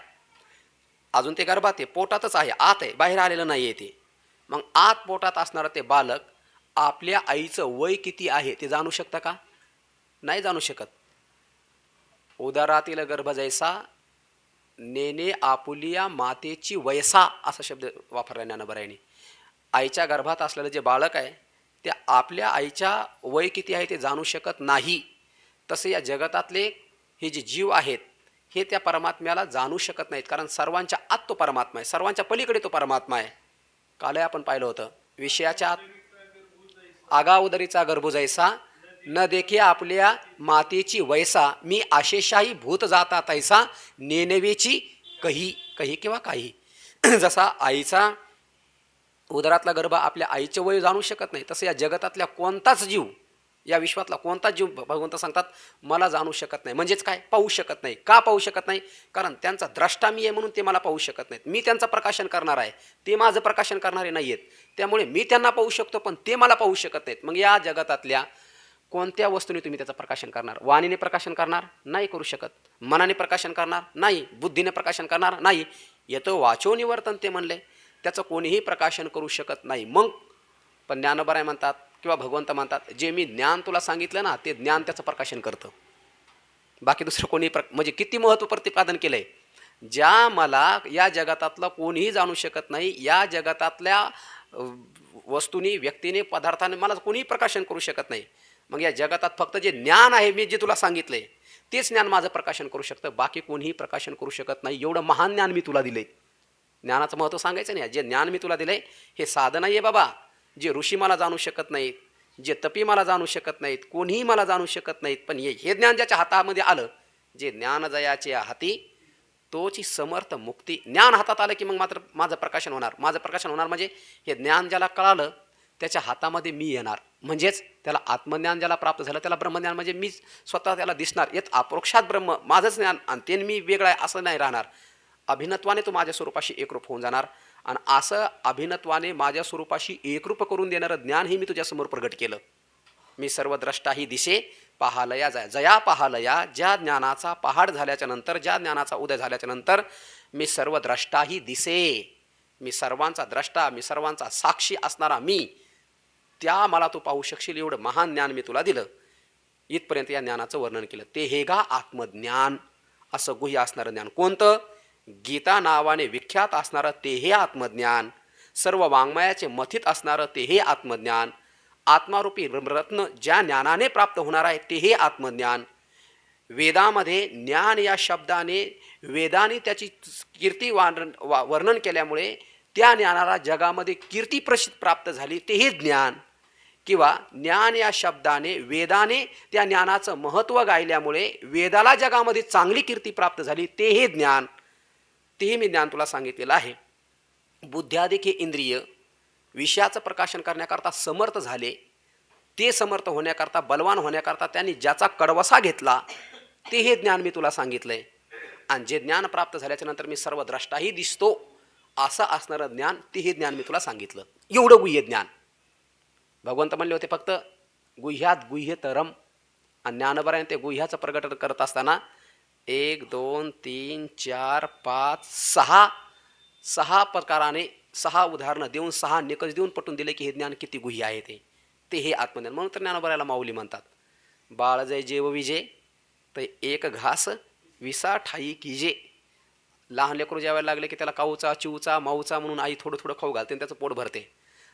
अजून ते गर्भात आहे, पोटातच आहे, आत आहे, बाहेर आलेलं नाही आहे ते. मग आत पोटात असणारं ते बालक आपल्या आईचं वय किती आहे ते जाणू शकतं का? नाही जाणू शकत. उदरातील गर्भ जैसा नेने आपुलिया मातेची वयसा असा शब्द वापरला ज्ञानोबरायांनी. आईच्या गर्भात असलेलं जे बालक आहे ते आपल्या आईच्या वय किती आहे ते जाणू शकत नाही. तसे या जगतातले हे जे जीव आहेत हे त्या परमात्म्याला जाणू शकत नाहीत, कारण सर्वांच्या आत तो परमात्मा आहे, सर्वांच्या पलीकडे तो परमात्मा आहे. कालही आपण पाहिलं होतं, विषयाच्या आत आगाउदरीचा गर्भ जैसा, न देखे आपल्या मातेची वैसा, मी आशेशाही भूत जाता तैसा, नेनवेची कही कही किंवा काही. जसा आईचा उदरातला गर्भ आपल्या आईचे वय जाणू शकत नाही, तसं या जगतातल्या कोणताच जीव, या विश्वातला कोणताच जीव भगवंत सांगतात मला जाणू शकत नाही. म्हणजेच काय, पाहू शकत नाही. का पाहू शकत नाही? कारण त्यांचा द्रष्टा मी आहे म्हणून ते मला पाहू शकत नाहीत. मी त्यांचं प्रकाशन करणार आहे, ते माझं प्रकाशन करणारे नाही आहेत. त्यामुळे मी त्यांना पाहू शकतो पण ते मला पाहू शकत नाहीत. मग या जगतातल्या कोणत्या वस्तूने तुम्ही त्याचं प्रकाशन करणार? वाणीने प्रकाशन करणार नाही, करू शकत. मनाने प्रकाशन करणार नाही, बुद्धीने प्रकाशन करणार नाही. येतो वाचो निवर्तन ते म्हणले, त्याचं कोणीही प्रकाशन करू शकत नाही. मग पण ज्ञानोबराय म्हणतात किंवा भगवंत म्हणतात, जे मी ज्ञान तुला सांगितलं ना ते ज्ञान त्याचं प्रकाशन करतं. बाकी दुसरं कोणी म्हणजे किती महत्त्व प्रतिपादन केलं आहे. ज्या मला या जगतातलं कोणीही जाणू शकत नाही, या जगतातल्या वस्तूंनी, व्यक्तीने, पदार्थाने मला कोणीही प्रकाशन करू शकत नाही. मग या जगतात फक्त जे ज्ञान आहे, मी जे तुला सांगितलंय तेच ज्ञान माझं प्रकाशन करू शकतं, बाकी कोणीही प्रकाशन करू शकत नाही. एवढं महान ज्ञान मी तुला दिलंय. ज्ञानाचं महत्त्व सांगायचं नाही. जे ज्ञान मी तुला दिलंय हे साधन आहे बाबा. जे ऋषी मला जाणू शकत नाहीत, जे तपी मला जाणू शकत नाहीत, कोणीही मला जाणू शकत नाहीत, पण हे ज्ञान ज्याच्या हातामध्ये आलं, जे ज्ञान जयाचे हाती तोची समर्थ मुक्ती. ज्ञान हातात आलं की मग मात्र माझं प्रकाशन होणार. माझं प्रकाशन होणार म्हणजे हे ज्ञान ज्याला कळालं त्याच्या हातामध्ये मी येणार, म्हणजेच त्याला आत्मज्ञान ज्याला प्राप्त झालं त्याला ब्रह्मज्ञान, म्हणजे मी स्वतः त्याला दिसणार. येत अप्रोक्षात ब्रह्म माझंच ज्ञान आणि ते मी वेगळं आहे असं नाही राहणार. अभिनत्वाने तो माझ्या स्वरूपाशी एकरूप होऊन जाणार. आणि असं अभिनत्वाने माझ्या स्वरूपाशी एकरूप करून देणारं ज्ञान हे मी तुझ्यासमोर प्रगट केलं. मी सर्व द्रष्टाही दिसे पाहालया जया पाहालया. ज्या ज्ञानाचा पहाड झाल्याच्या नंतर, ज्या ज्ञानाचा उदय झाल्याच्या नंतर मी सर्व द्रष्टाही दिसे. मी सर्वांचा द्रष्टा, मी सर्वांचा साक्षी असणारा मी, त्या मला तू पाहू शकशील एवढं महान ज्ञान मी तुला दिलं. इथपर्यंत या ज्ञानाचं वर्णन केलं. ते हे गा आत्मज्ञान, असं गुह्य असणारं ज्ञान. कोणतं? गीता नावाने विख्यात असणारं ते हे आत्मज्ञान. सर्व वाङ्मयाचे मथित असणारं ते हे आत्मज्ञान. आत्मारूपी रत्न ज्या ज्ञानाने प्राप्त होणार आहे ते हे आत्मज्ञान. वेदामध्ये ज्ञान या शब्दाने, वेदाने त्याची कीर्ती वर्णन केल्यामुळे त्या ज्ञानाला जगामध्ये कीर्ती प्रसिद्ध प्राप्त झाली ते हे ज्ञान. किंवा ज्ञान या शब्दाने, वेदाने त्या ज्ञानाचं महत्त्व गायल्यामुळे वेदाला जगामध्ये चांगली कीर्ती प्राप्त झाली ते हे ज्ञान. तेही मी ज्ञान तुला सांगितलेलं आहे. बुद्ध्यादिक हे इंद्रिय विषयाचं प्रकाशन करण्याकरता समर्थ झाले. ते समर्थ होण्याकरता, बलवान होण्याकरता त्यांनी ज्याचा कडवसा घेतला ते हे ज्ञान मी तुला सांगितलंय. आणि जे ज्ञान प्राप्त झाल्याच्या नंतर मी सर्व द्रष्टाही दिसतो असं असणारं ज्ञान ते हे ज्ञान मी तुला सांगितलं. एवढं गुह्य ज्ञान. भगवंत म्हणले होते फक्त गुह्यात गुह्यतरम. आणि ज्ञानोबरायाने ते गुह्याचं प्रकटन करत असताना 1 2 3 4 5 6 प्रकाराने 6 उदाहरणं देऊन, 6 निकष देऊन पटून दिले की हे ज्ञान किती गुह्य आहे ते हे आत्मज्ञान. म्हणून तर ज्ञानोबरायाला माऊली म्हणतात. बाळ जय जेव विजे तर एक घास विसा ठाई कीजे. लहान लेकरू ज्यावेळेला लागले की त्याला काऊचा, चिवचा, माऊचा म्हणून आई थोडं थोडं खाऊ घालते आणि त्याचं पोट भरते.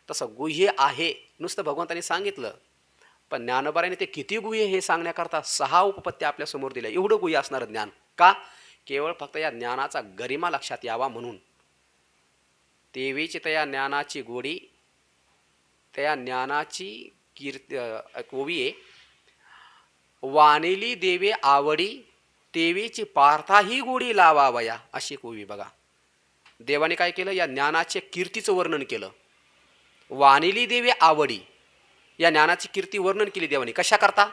तसं गुह्य आहे नुसतं भगवंतांनी सांगितलं, पण ज्ञानोबरायाने ते किती गुह्य हे सांगण्याकरता 6 उपपत्त्या आपल्या समोर दिल्या. एवढं गुह्य असणारं ज्ञान. का? केवळ फक्त या ज्ञानाचा गरिमा लक्षात यावा म्हणून. तेवीची त्या ज्ञानाची गोडी, त्या ज्ञानाची कीर्ती ओवी आहे. वानिली देवे आवडी तेवीची पार्थाही गोडी लावावया, अशी ओवी बघा. देवाने काय केलं? या ज्ञानाच्या कीर्तीचं वर्णन केलं. वानिली देवे आवडी, या ज्ञानाची कीर्ती वर्णन केली देवाने. कशा करता?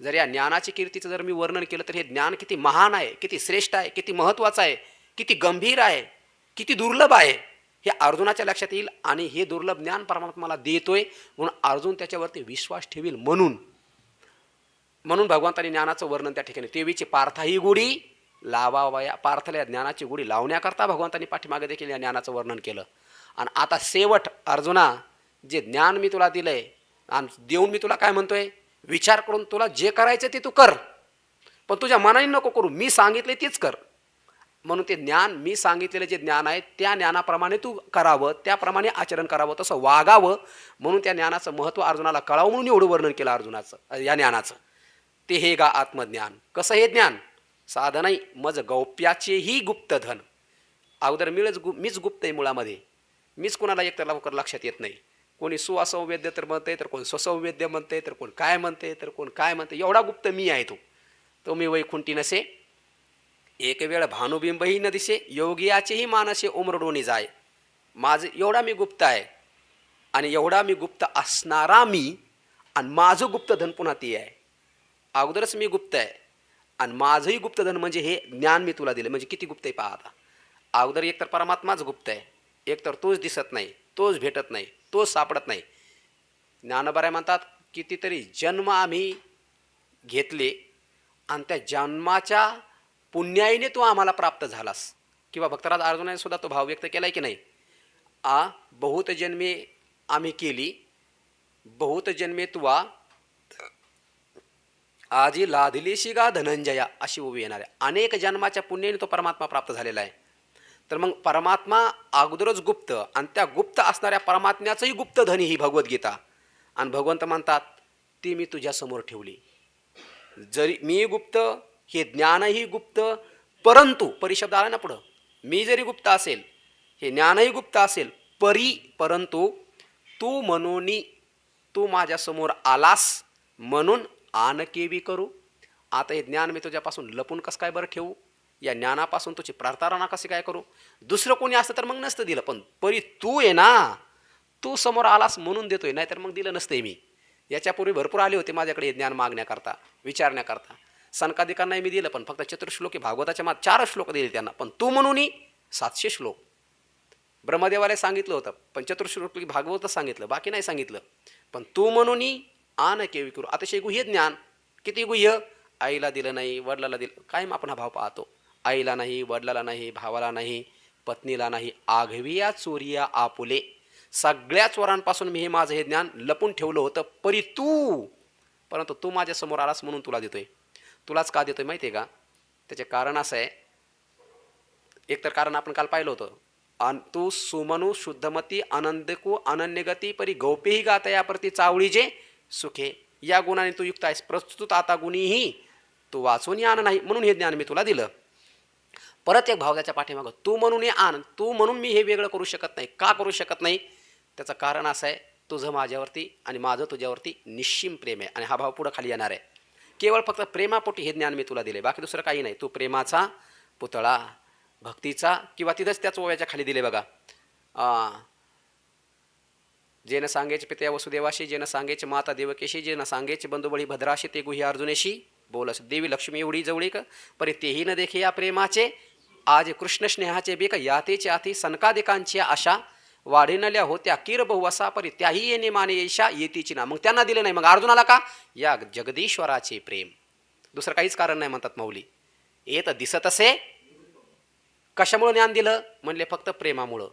जर या ज्ञानाची कीर्तीचं जर मी वर्णन केलं तर हे ज्ञान किती महान आहे, किती श्रेष्ठ आहे, किती महत्त्वाचं आहे, किती गंभीर आहे, किती दुर्लभ आहे हे अर्जुनाच्या लक्षात येईल. आणि हे दुर्लभ ज्ञान परमात्म्याला देतोय म्हणून अर्जुन त्याच्यावरती विश्वास ठेवील. म्हणून भगवंतांनी ज्ञानाचं वर्णन त्या ठिकाणी तेवीची पार्थाही गोडी लावावया. पार्थला या ज्ञानाची गोडी लावण्याकरता भगवंतांनी पाठीमागे देखील या ज्ञानाचं वर्णन केलं. आणि आता शेवट अर्जुना, जे ज्ञान मी तुला दिलंय आणि देऊन मी तुला काय म्हणतोय? विचार करून तुला जे करायचं ते तू कर, पण तुझ्या मनाने नको करू. मी सांगितले तेच कर. म्हणून ते ज्ञान, मी सांगितलेलं जे ज्ञान आहे त्या ज्ञानाप्रमाणे तू करावं, त्याप्रमाणे आचरण करावं, तसं वागावं. म्हणून त्या ज्ञानाचं महत्त्व अर्जुनाला कळावं म्हणून एवढं वर्णन केलं अर्जुनाचं, या ज्ञानाचं. ते हे गा आत्मज्ञान. कसं हे ज्ञान? साधं नाही, मज गौप्याचेही गुप्तधन. अगोदर मीच गुप्त आहे मुळामध्ये. मीच कोणाला एकतर लवकर लक्षात येत नाही. कोणी सुअसंवेद्य तर म्हणते, तर कोण स्वसंवेद्य म्हणते, तर कोण काय म्हणते, तर कोण काय म्हणते. एवढा गुप्त मी आहे तो मी वैकुंठी नसे, एक वेळ भानुबिंबही न दिसे, योगियाचेही मानसे उमरडोनी जाय. माझं एवढा मी गुप्त आहे, आणि एवढा मी गुप्त असणारा मी, आणि माझं गुप्तधन पुन्हा ती आहे. अगोदरच मी गुप्त आहे, आणि माझंही गुप्तधन म्हणजे हे ज्ञान मी तुला दिलं. म्हणजे किती गुप्त आहे पहा आता. अगोदर एकतर परमात्माच गुप्त आहे, एकतर तोच दिसत नाही, तोच भेटत नाही, तोच सापडत नाही. ज्ञानोबराय म्हणतात कितीतरी जन्म आम्ही घेतले, आणि त्या जन्माच्या पुण्याईने तू आम्हाला प्राप्त झालास. किंवा भक्तराज अर्जुनाने सुद्धा तो भाव व्यक्त केला आहे की नाही. बहुत जन्मे आम्ही केली, बहुत जन्मे तुवा आजी लाधलीशी गा धनंजया, अशी उभी येणार आहे. अनेक जन्माच्या पुण्याने तो परमात्मा प्राप्त झालेला आहे. तर मग परमात्मा अगोदरच गुप्त, आणि त्या गुप्त असणाऱ्या परमात्म्याचंही गुप्त धनी ही भगवद्गीता. आणि भगवंत म्हणतात ती मी तुझ्यासमोर ठेवली. जरी मी गुप्त, हे ज्ञानही गुप्त, परंतु परिशब्द आला ना पुढं, मी जरी गुप्त असेल, हे ज्ञानही गुप्त असेल, परंतु तू म्हणून, तू माझ्यासमोर आलास म्हणून आन केवी करू. आता हे ज्ञान मी तुझ्यापासून लपून कसं काय बरं ठेवू? या ज्ञानापासून तुझी प्रतारणा कशी काय करू? दुसरं कोणी असतं तर मग नसतं दिलं, पण तू आहे ना, तू समोर आलास म्हणून देतोय, नाहीतर मग दिलं नसतंय मी. याच्यापूर्वी भरपूर आले होते माझ्याकडे ज्ञान मागण्याकरता, विचारण्याकरता. सनकादिकांनाही मी दिलं, पण फक्त चतुर्श्लोकी भागवताच्या 4 श्लोक दिले त्यांना. पण तू म्हणून 700 श्लोक. ब्रह्मदेवाला सांगितलं होतं, पण चतुर्श्लोकी भागवतच सांगितलं, बाकी नाही सांगितलं. पण तू म्हणून आन केवी करू. अतिशय गुह्य ज्ञान. किती गुह्य? आईला दिलं नाही, वडिलाला दिलं. कायम आपण हा भाव पाहतो. आईला नाही, वडिलाला नाही, भावाला नाही, पत्नीला नाही. आघविया चोरिया आपुले. सगळ्या चोरांपासून मी हे माझं हे ज्ञान लपून ठेवलं होतं, परंतु तू माझ्यासमोर आलास म्हणून तुला देतोय. तुलाच का देतोय माहिती आहे का? त्याचे कारण असं आहे. एकतर कारण आपण काल पाहिलं होतं, तू सुमनु शुद्धमती आनंदकू अनन्यगती परी गौपेही गातया प्रति चावळी जे सुखे. या गुणाने तू युक्त आहेस. प्रस्तुत आता गुणीही तू वाचून आण नाही, म्हणून हे ज्ञान मी तुला दिलं. परत एक भाव त्याच्या पाठीमागं, तू म्हणून आण. तू म्हणून मी हे वेगळं करू शकत नाही. का करू शकत नाही? त्याचं कारण असं आहे, तुझं माझ्यावरती आणि माझं तुझ्यावरती निश्चिम प्रेम आहे. आणि हा भाव पुढं खाली येणार आहे. केवळ फक्त प्रेमापोटी हे ज्ञान मी तुला दिले, बाकी दुसरं काही नाही. तू प्रेमाचा पुतळा, भक्तीचा, किंवा तिथंच त्याच ओव्याच्या खाली दिले बघा, जेनं सांगेचे पित्या वसुदेवाशी, जेनं सांगेचे माता देवकेशी, जेनं सांगेचे बंधुबळी भद्राशी, ते गुही अर्जुनेशी बोलस. देवी लक्ष्मी एवढी जवळीक, परी तेही न देखे या प्रेमाचे. आज कृष्ण स्नेहाचे बेक, यातेचे आती सनकादिकांची आशा. वाढिनल्या होत्या किर बहुवसा, परी त्याही येणे माने येशा येतीची ना. मग त्यांना दिलं नाही, मग अर्जुनाला का? या जगदीश्वराचे प्रेम. दुसरं काहीच कारण नाही म्हणतात माऊली. येत दिसत असे. कशामुळे ज्ञान दिलं? म्हणले फक्त प्रेमामुळं.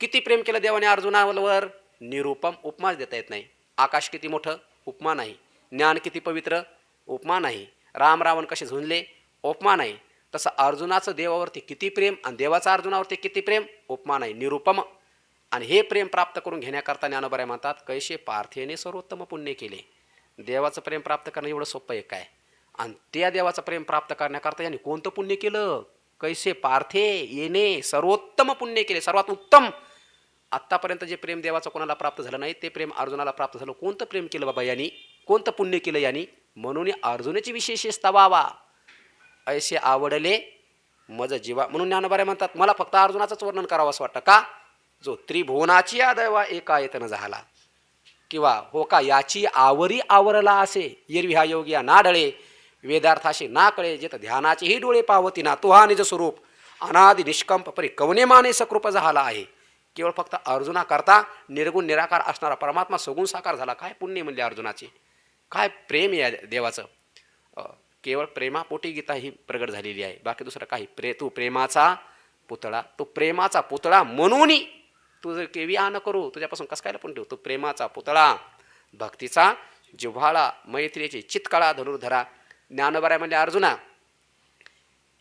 किती प्रेम केलं देवाने अर्जुनावर? निरूपम. उपमाच देता येत नाही. आकाश किती मोठं? उपमा नाही. ज्ञान किती पवित्र? उपमा नाही. राम रावण कसे झुंजले? उपमा नाही. तसं अर्जुनाचं देवावरती किती प्रेम, आणि देवाचं अर्जुनावरती किती प्रेम? उपमा नाही, निरूपम. आणि हे प्रेम प्राप्त करून घेण्याकरता ज्ञानोबराय म्हणतात, कैसे पार्थेने सर्वोत्तम पुण्य केले. देवाचं प्रेम प्राप्त करणं एवढं सोपं आहे काय? आणि त्या देवाचं प्रेम प्राप्त करण्याकरता यांनी कोणतं पुण्य केलं? कैसे पार्थे येणे सर्वोत्तम पुण्य केले. सर्वात उत्तम. आत्तापर्यंत जे प्रेम देवाचं कोणाला प्राप्त झालं नाही, ते प्रेम अर्जुनाला प्राप्त झालं. कोणतं प्रेम केलं बाबा यांनी? कोणतं पुण्य केलं यांनी? म्हणून अर्जुनाची विशेष स्तवावा. ऐसे आवडले मज जीवा. म्हणून ज्ञानोबराय म्हणतात, मला फक्त अर्जुनाचंच वर्णन करावं असं वाटतं. का? जो त्रिभुवनाची आदैवा एकायतन झाला, किंवा हो का याची आवरी आवरला असे. एरवी हा योगी नाडळे वेदार्थाशी ना कळे, जेत ध्यानाचेही डोळे पावती ना. तो हा निज स्वरूप अनादि निष्कंप परी कवने माने सकृप झाला आहे. केवळ फक्त अर्जुना करता निर्गुण निराकार असणारा परमात्मा सगुण साकार झाला. काय पुण्य म्हणले अर्जुनाचे, काय प्रेम या देवाचं. केवळ प्रेमापोटी गीता ही प्रगट झालेली आहे, बाकी दुसरं काही. तू प्रेमाचा पुतळा, तो प्रेमाचा पुतळा म्हणून तू जर केवी आन करू, तुझ्यापासून कसं काय पण ठेवू. तो प्रेमाचा पुतळा, भक्तीचा जिव्हाळा, मैत्रीची चितकळा धनुर्धरा. ज्ञानोबराय म्हणजे अर्जुना,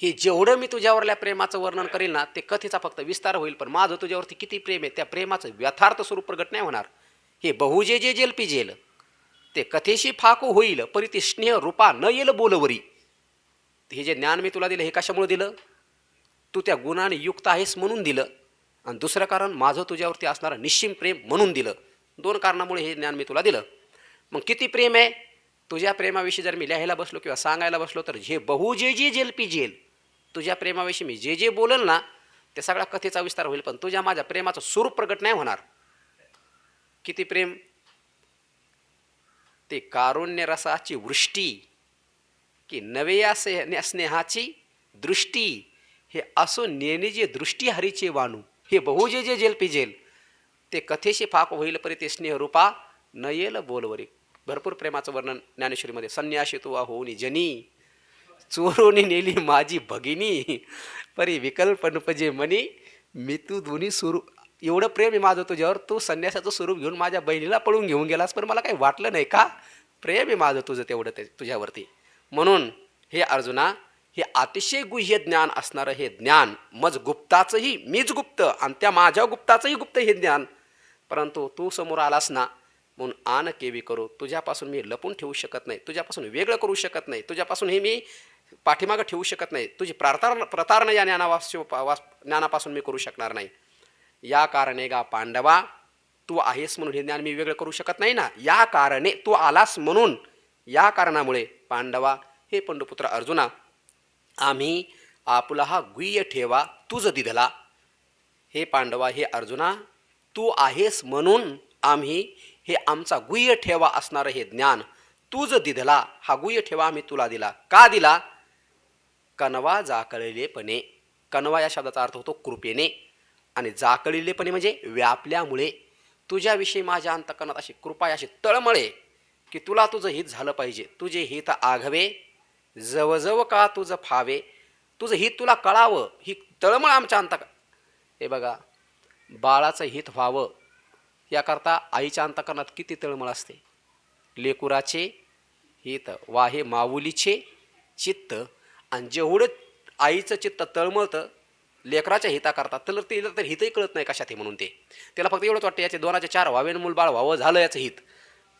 हे जेवढं मी तुझ्यावरल्या प्रेमाचं वर्णन करेल ना, ते कथेचा फक्त विस्तार होईल. पण माझं तुझ्यावरती किती प्रेम आहे, त्या प्रेमाचं यथार्थ स्वरूप प्रगट नाही होणार. हे बहुजे जे जेल पी जेल. ते कथेशी फाको होईल परी ते स्नेह रूपा न येल बोलवरी. हे जे ज्ञान मी तुला दिलं हे कशामुळे दिलं? तू त्या गुणाने युक्त आहेस म्हणून दिलं, आणि दुसरं कारण माझं तुझ्यावरती असणारं निश्चिम प्रेम म्हणून दिलं. दोन कारणामुळे हे ज्ञान मी तुला दिलं. मग किती प्रेम आहे? तुझ्या प्रेमाविषयी जर मी लिहायला बसलो किंवा सांगायला बसलो तर जे बहु जे जे जेल जेल, तुझ्या प्रेमाविषयी मी जे जे बोलल ना ते सगळा कथेचा विस्तार होईल, पण तुझ्या माझ्या प्रेमाचं स्वरूप प्रगट नाही होणार. किती प्रेम? ते कारुण्य रसाची वृष्टी की नवे या स्नेहाची दृष्टी, हे असून नेणे जे दृष्टी हरीचे वाणू, हे बहु जे जे जेल जेल, ते कथेशी फाक होईल परी ते स्नेहरूपा न येल बोलवरी. भरपूर प्रेमाचं वर्णन ज्ञानेश्वरीमध्ये. संन्याशी तू होऊनी जनी, चोरोनी नेली माझी भगिनी, परी विकल्प नपजे मनी, मी तू दोन्ही स्वरूप. एवढं प्रेम आहे माझं तुझ्यावर, तू संन्यासाचं स्वरूप घेऊन माझ्या बहिणीला पळून घेऊन गेलास, पण मला काही वाटलं नाही का? प्रेम आहे माझं तुझं तेवढं ते तुझ्यावरती. म्हणून हे अर्जुना, हे अतिशय गुह्य ज्ञान असणारं हे ज्ञान, मज गुप्ताचंही मीच गुप्त आणि त्या माझ्या गुप्ताचंही गुप्त हे ज्ञान, परंतु तू समोर आलास ना म्हणून आन केवी करू. तुझ्यापासून मी लपून ठेवू शकत नाही, तुझ्यापासून वेगळं करू शकत नाही, तुझ्यापासून हे मी पाठीमागं ठेवू शकत नाही. तुझी प्रतारणा या ज्ञानापासून मी करू शकणार नाही. या कारणे गा पांडवा, तू आहेस म्हणून हे ज्ञान मी वेगळं करू शकत नाही ना. या कारणे तू आलास म्हणून, या कारणामुळे पांडवा, हे पंडुपुत्र अर्जुना, आम्ही आपुला हा गुह्य ठेवा तुझ दिधला. हे पांडवा, हे अर्जुना, तू आहेस म्हणून आम्ही हे आमचा गुह्य ठेवा असणारं हे ज्ञान तुझ दिधला. हा गुह्य ठेवा आम्ही तुला दिला. का दिला? कनवा जाकळलेपणे. कनवा या शब्दाचा अर्थ होतो कृपेने, आणि जाकळलेपणे म्हणजे व्यापल्यामुळे. तुझ्याविषयी माझ्या अंतकरणात अशी कृपा, अशी तळमळे की तुला तुझं हित झालं पाहिजे. तुझे हित आघवे जवजव का तुझं फावे, तुझं हित तुला कळावं, ही तळमळ आमच्या हे बघा, बाळाचं हित व्हावं याकरता आईच्या अंतकरणात किती तळमळ असते. लेकुराचे हित वाहे माऊलीचे चित्त, आणि जेवढं आईचं चित्त तळमळतं लेकराच्या हिताकरता, तर तिला तर हितही कळत नाही कशात हे म्हणून. त्याला फक्त एवढंच वाटतं याचे 2-4 व्हावे मूल बाळ व्हावं, झालं याचं हित.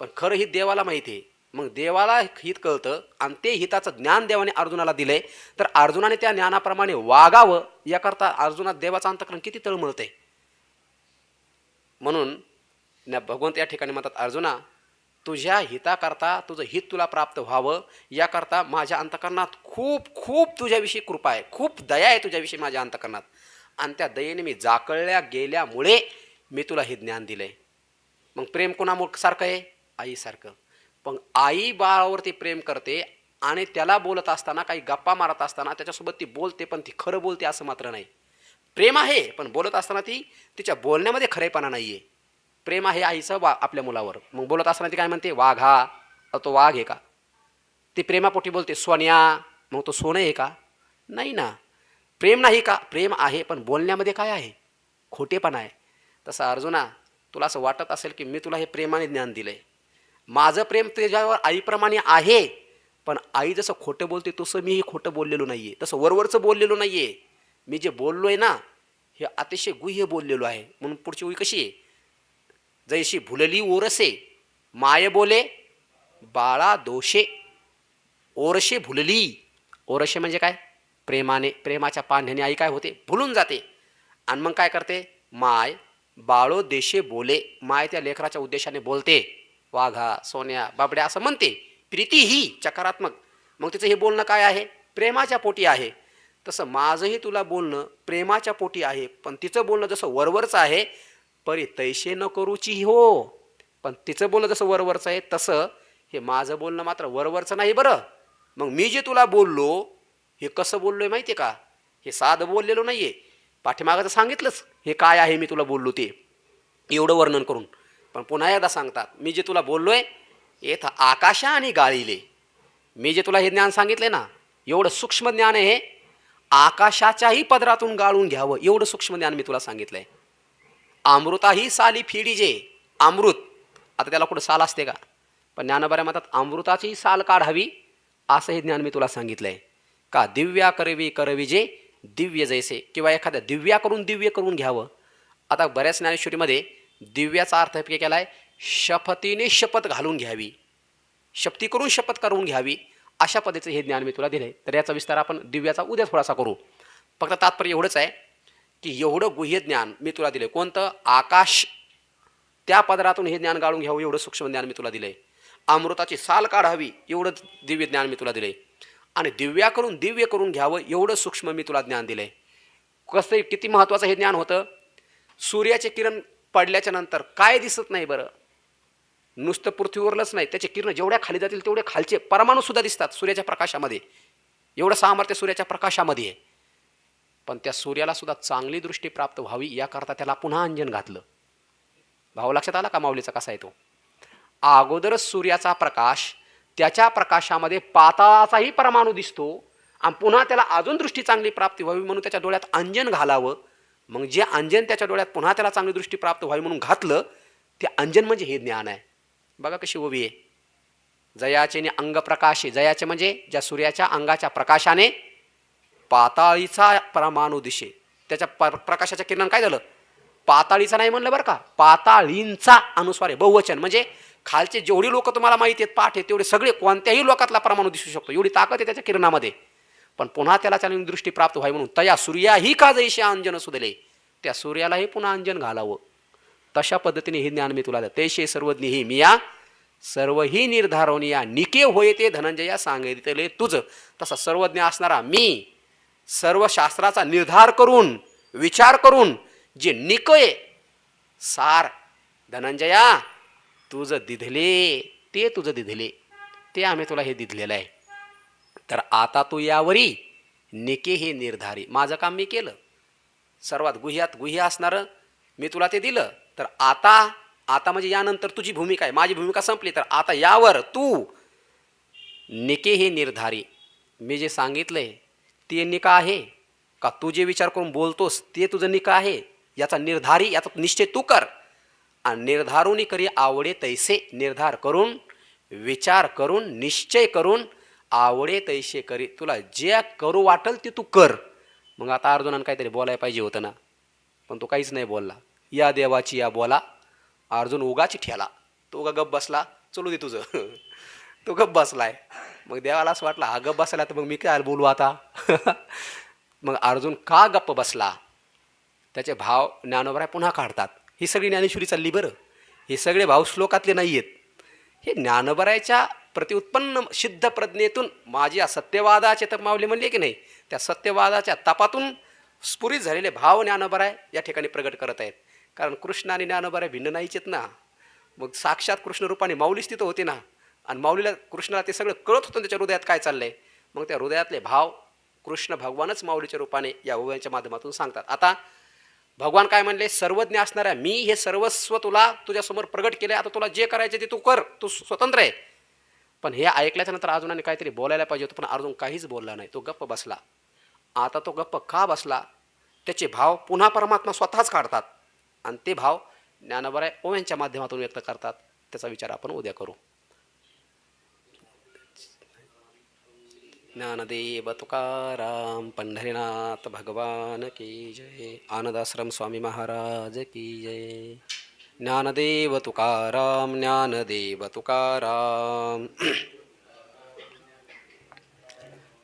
पण खरं हित देवाला माहिती आहे. मग देवाला हित कळतं, आणि ते हिताचं ज्ञान देवाने अर्जुनाला दिलंय, तर अर्जुनाने त्या ज्ञानाप्रमाणे वागावं याकरता अर्जुनात देवाचं अंतकरण किती तळमळतंय. म्हणून भगवंत या ठिकाणी म्हणतात, अर्जुना, तुझ्या हिताकरता, तुझं हित तुला प्राप्त व्हावं याकरता माझ्या अंतकरणात खूप खूप तुझ्याविषयी कृपा आहे, खूप दया आहे तुझ्याविषयी माझ्या अंतकरणात, आणि त्या दयेने मी जाकळल्या गेल्यामुळे मी तुला हे ज्ञान दिलंय. मग प्रेम कोणासारखं आहे? आईसारखं. पण आई बाळावरती प्रेम करते, आणि त्याला बोलत असताना, काही गप्पा मारत असताना त्याच्यासोबत ती बोलते, पण ती खरं बोलते असं मात्र नाही. प्रेम आहे, पण बोलत असताना ती तिच्या बोलण्यामध्ये खरेपणा नाही आहे. प्रेम आहे आईचं आपल्या मुलावर, मग बोलत असताना ती काय म्हणते? वाघा, तो वाघ आहे का? ती प्रेमापोटी बोलते सोन्या, मग तो सोनं आहे का? नाही ना. प्रेम नाही का? प्रेम आहे, पण बोलण्यामध्ये काय आहे? खोटेपणा आहे. तसं अर्जुना, तुला असं वाटत असेल की मी तुला हे प्रेमाने ज्ञान दिलंय, माझं प्रेम तुझ्यावर आईप्रमाणे आहे, पण आई जसं खोटं बोलते तसं मीही खोटं बोललेलो नाही आहे, तसं वरवरचं बोललेलो नाही आहे. मी जे बोललो आहे ना, हे अतिशय गुह्य बोललेलो आहे. म्हणून पुढची ओळी कशी आहे? जैशी भुलली ओरसे माय बोले बाळा दोषे, ओरशे भुलली. ओरशे म्हणजे काय? प्रेमाने, प्रेमाच्या पाण्याने आई काय होते? भुलून जाते. आणि मग काय करते? माय बाळो देशे बोले, माय त्या लेकराच्या उद्देशाने बोलते, वाघा, सोन्या, बाबड्या असं म्हणते. प्रीती ही चकारात्मक. मग तिचं हे बोलणं काय आहे? प्रेमाच्या पोटी आहे. तसं माझंही तुला बोलणं प्रेमाच्या पोटी आहे, पण तिचं बोलणं जसं वरवरचं आहे, परी तैसे न करूची हो. पण तिचं बोलणं जसं वरवरचं आहे तसं हे माझं बोलणं मात्र वरवरचं नाही. बरं, मग मी जे तुला बोललो हे कसं बोललोय माहिती आहे का? हे साधं बोललेलो नाही आहे. पाठीमागं तर सांगितलंच हे काय आहे मी तुला बोललो ते, एवढं वर्णन करून. पण पुन्हा एकदा सांगतात, मी जे तुला बोललोय येथ आकाशा आणि गाळीले. मी जे तुला हे ज्ञान सांगितले ना, एवढं सूक्ष्म ज्ञान आहे, आकाशाच्याही पदरातून गाळून घ्यावं एवढं सूक्ष्म ज्ञान मी तुला सांगितलंय. अमृताही साली फिडीजे. अमृत, आता त्याला कुठं साल असते का? पण ज्ञानोबा म्हणतात अमृताची साल काढावी, असं हे ज्ञान मी तुला सांगितलंय. का दिव्या करवी जे दिव्य जैसे, किंवा एखाद्या दिव्या करून घ्यावं. आता बऱ्याच ज्ञानेश्वरीमध्ये दिव्याचा अर्थ केला आहे शपथीने शपथ घालून घ्यावी. शपथी करून शपथ करून घ्यावी, अशा पद्धतीचं हे ज्ञान मी तुला दिलं आहे. तर याचा विस्तार आपण दिव्याचा उद्या थोडासा करू. फक्त तात्पर्य एवढंच आहे की एवढं गुह्य ज्ञान मी तुला दिलं आहे. कोणतं? आकाश, त्या पदरातून हे ज्ञान गाळून घ्यावं एवढं सूक्ष्म ज्ञान मी तुला दिलं आहे. अमृताची साल काढावी एवढं दिव्य ज्ञान मी तुला दिलं आहे. आणि दिव्याकडून दिव्य करून घ्यावं एवढं सूक्ष्म मी तुला ज्ञान दिलं आहे. कसं किती महत्त्वाचं हे ज्ञान होतं. सूर्याचे किरण पडल्याच्या नंतर काय दिसत नाही बरं. नुसतं पृथ्वीवरच नाही, त्याचे किरण जेवढ्या खाली जातील तेवढे खालचे परमाणूसुद्धा दिसतात सूर्याच्या प्रकाशामध्ये. एवढं सामर्थ्य सूर्याच्या प्रकाशामध्ये आहे. पण त्या सूर्याला सुद्धा चांगली दृष्टी प्राप्त व्हावी याकरता त्याला पुन्हा अंजन घातलं. भाव लक्षात आला का माऊलीचा कसा आहे तो. अगोदरच सूर्याचा प्रकाश, त्याच्या प्रकाशामध्ये पाताळाचाही परमाणू दिसतो आणि पुन्हा त्याला अजून दृष्टी चांगली प्राप्ती व्हावी म्हणून त्याच्या डोळ्यात अंजन घालावं. मग जे अंजन त्याच्या डोळ्यात पुन्हा त्याला चांगली दृष्टी प्राप्त व्हावी म्हणून घातलं, ते अंजन म्हणजे हे ज्ञान आहे. बघा कशी उभी आहे. जयाचे अंग प्रकाशे, जयाचे म्हणजे ज्या सूर्याच्या अंगाच्या प्रकाशाने पाताळीचा परमाणू दिशे. त्याच्या प्रकाशाच्या किरण काय झालं, पाताळीचा नाही म्हणलं बरं का, पाताळींचा अनुस्वार आहे, बहुवचन. म्हणजे खालचे जेवढी लोक तुम्हाला माहिती आहेत, पाठ आहेत, तेवढे सगळे कोणत्याही लोकातला परमाणू दिसू शकतो, एवढी ताकद आहे त्याच्या किरणामध्ये. पण पुन्हा त्याला चांगली दृष्टी प्राप्त व्हावी म्हणून तया सूर्याही का जैसे अंजन सुदले, त्या सूर्यालाही पुन्हा अंजन घालावं. तशा पद्धतीने हे ज्ञान मी तुला तैसे सर्वज्ञ ही मिया सर्वही निर्धारवनिया निके होय ते धनंजया सांगितले तुझं. तसा सर्वज्ञ असणारा मी, सर्व शास्त्राचा निर्धार करून विचार करून जे निकय सार धनंजया तुझं दिधले, ते तुझं दिधले, ते आम्ही तुला हे दिधलेलं आहे. तर आता तू यावरी निके हे निर्धारी, माझं काम मी केलं, सर्वात गुह्यात गुह्य असणारं मी तुला ते दिलं. तर आता म्हणजे यानंतर तुझी भूमिका आहे, माझी भूमिका संपली. तर आता यावर तू निके हे निर्धारी, मी जे सांगितलंय ते निका आहे का, तू जे विचार करून बोलतोस ते तुझं निका आहे, याचा निर्धारी, याचा निश्चय तू कर. आणि निर्धारुनी करी आवडे तैसे, निर्धार करून विचार करून निश्चय करून आवडे तैसे करी, तुला जे करू वाटेल ते तू कर. मग आता अर्जुनानं काहीतरी बोलायला पाहिजे होतं ना, पण तो काहीच नाही बोलला. या देवाची या बोला, अर्जुन उगाची ठेला, तो उगा गप बसला. चलू दे तुझं तो गप बसलाय. मग देवाला असं वाटलं हा गप बसला तर मग मी काय बोलू आता मग अर्जुन का गप्प बसला, त्याचे भाव ज्ञानोबराय पुन्हा काढतात. ही सगळी ज्ञानेश्वरी चालली बरं, हे सगळे भाव श्लोकातले नाही आहेत. हे ज्ञानोबरायच्या प्रतिउत्पन्न सिद्ध प्रज्ञेतून माझी सत्यवादाचे तर माऊली म्हणले की नाही, त्या सत्यवादाच्या तपातून स्फुरित झालेले भाव ज्ञानोबराय या ठिकाणी प्रगट करत आहेत. कारण कृष्ण आणि ज्ञानोबराय भिन्न नाहीच आहेत ना. मग साक्षात कृष्ण रूपाने माऊलीच तिथं होते ना, आणि माऊलीला कृष्णाला ते सगळं कळत होतं त्याच्या हृदयात काय चाललंय. मग त्या हृदयातले भाव कृष्ण भगवानच माऊलीच्या रूपाने या ओव्यांच्या माध्यमातून सांगतात. आता भगवान काय म्हणले, सर्वज्ञ असणाऱ्या मी हे सर्वस्व तुला तुझ्यासमोर प्रगट केले, आता तुला जे करायचे ते तू कर, तू स्वतंत्र आहे. पण हे ऐकल्याच्या नंतर अर्जुनाने काहीतरी बोलायला पाहिजे होतं, पण अर्जुन काहीच बोलला नाही, तो गप्प बसला. आता तो गप्प का बसला, त्याचे भाव पुन्हा परमात्मा स्वतःच काढतात आणि ते भाव ज्ञानोबराय ओव्यांच्या माध्यमातून व्यक्त करतात. त्याचा विचार आपण उद्या करू. ज्ञानदेव तुकाराम पंढरीनाथ भगवान की जय. आनंदाश्रम स्वामी महाराज की जय. ज्ञानदेव तुकाराम, ज्ञानदेव तुकाराम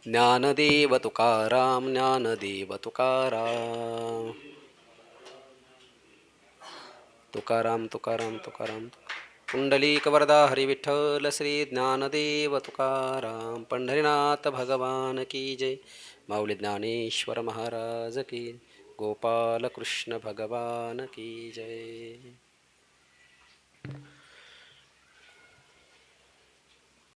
ज्ञानदेव तुकाराम, ज्ञानदेव तुकाराम. तुकाराम तुकाराम तुकाराम. पुंडलीक वरदा हरि विठ्ठल श्री ज्ञानदेव तुकाराम पंढरीनाथ भगवान की जय. माऊली ज्ञानेश्वर महाराज की, गोपाल कृष्ण भगवान की जय.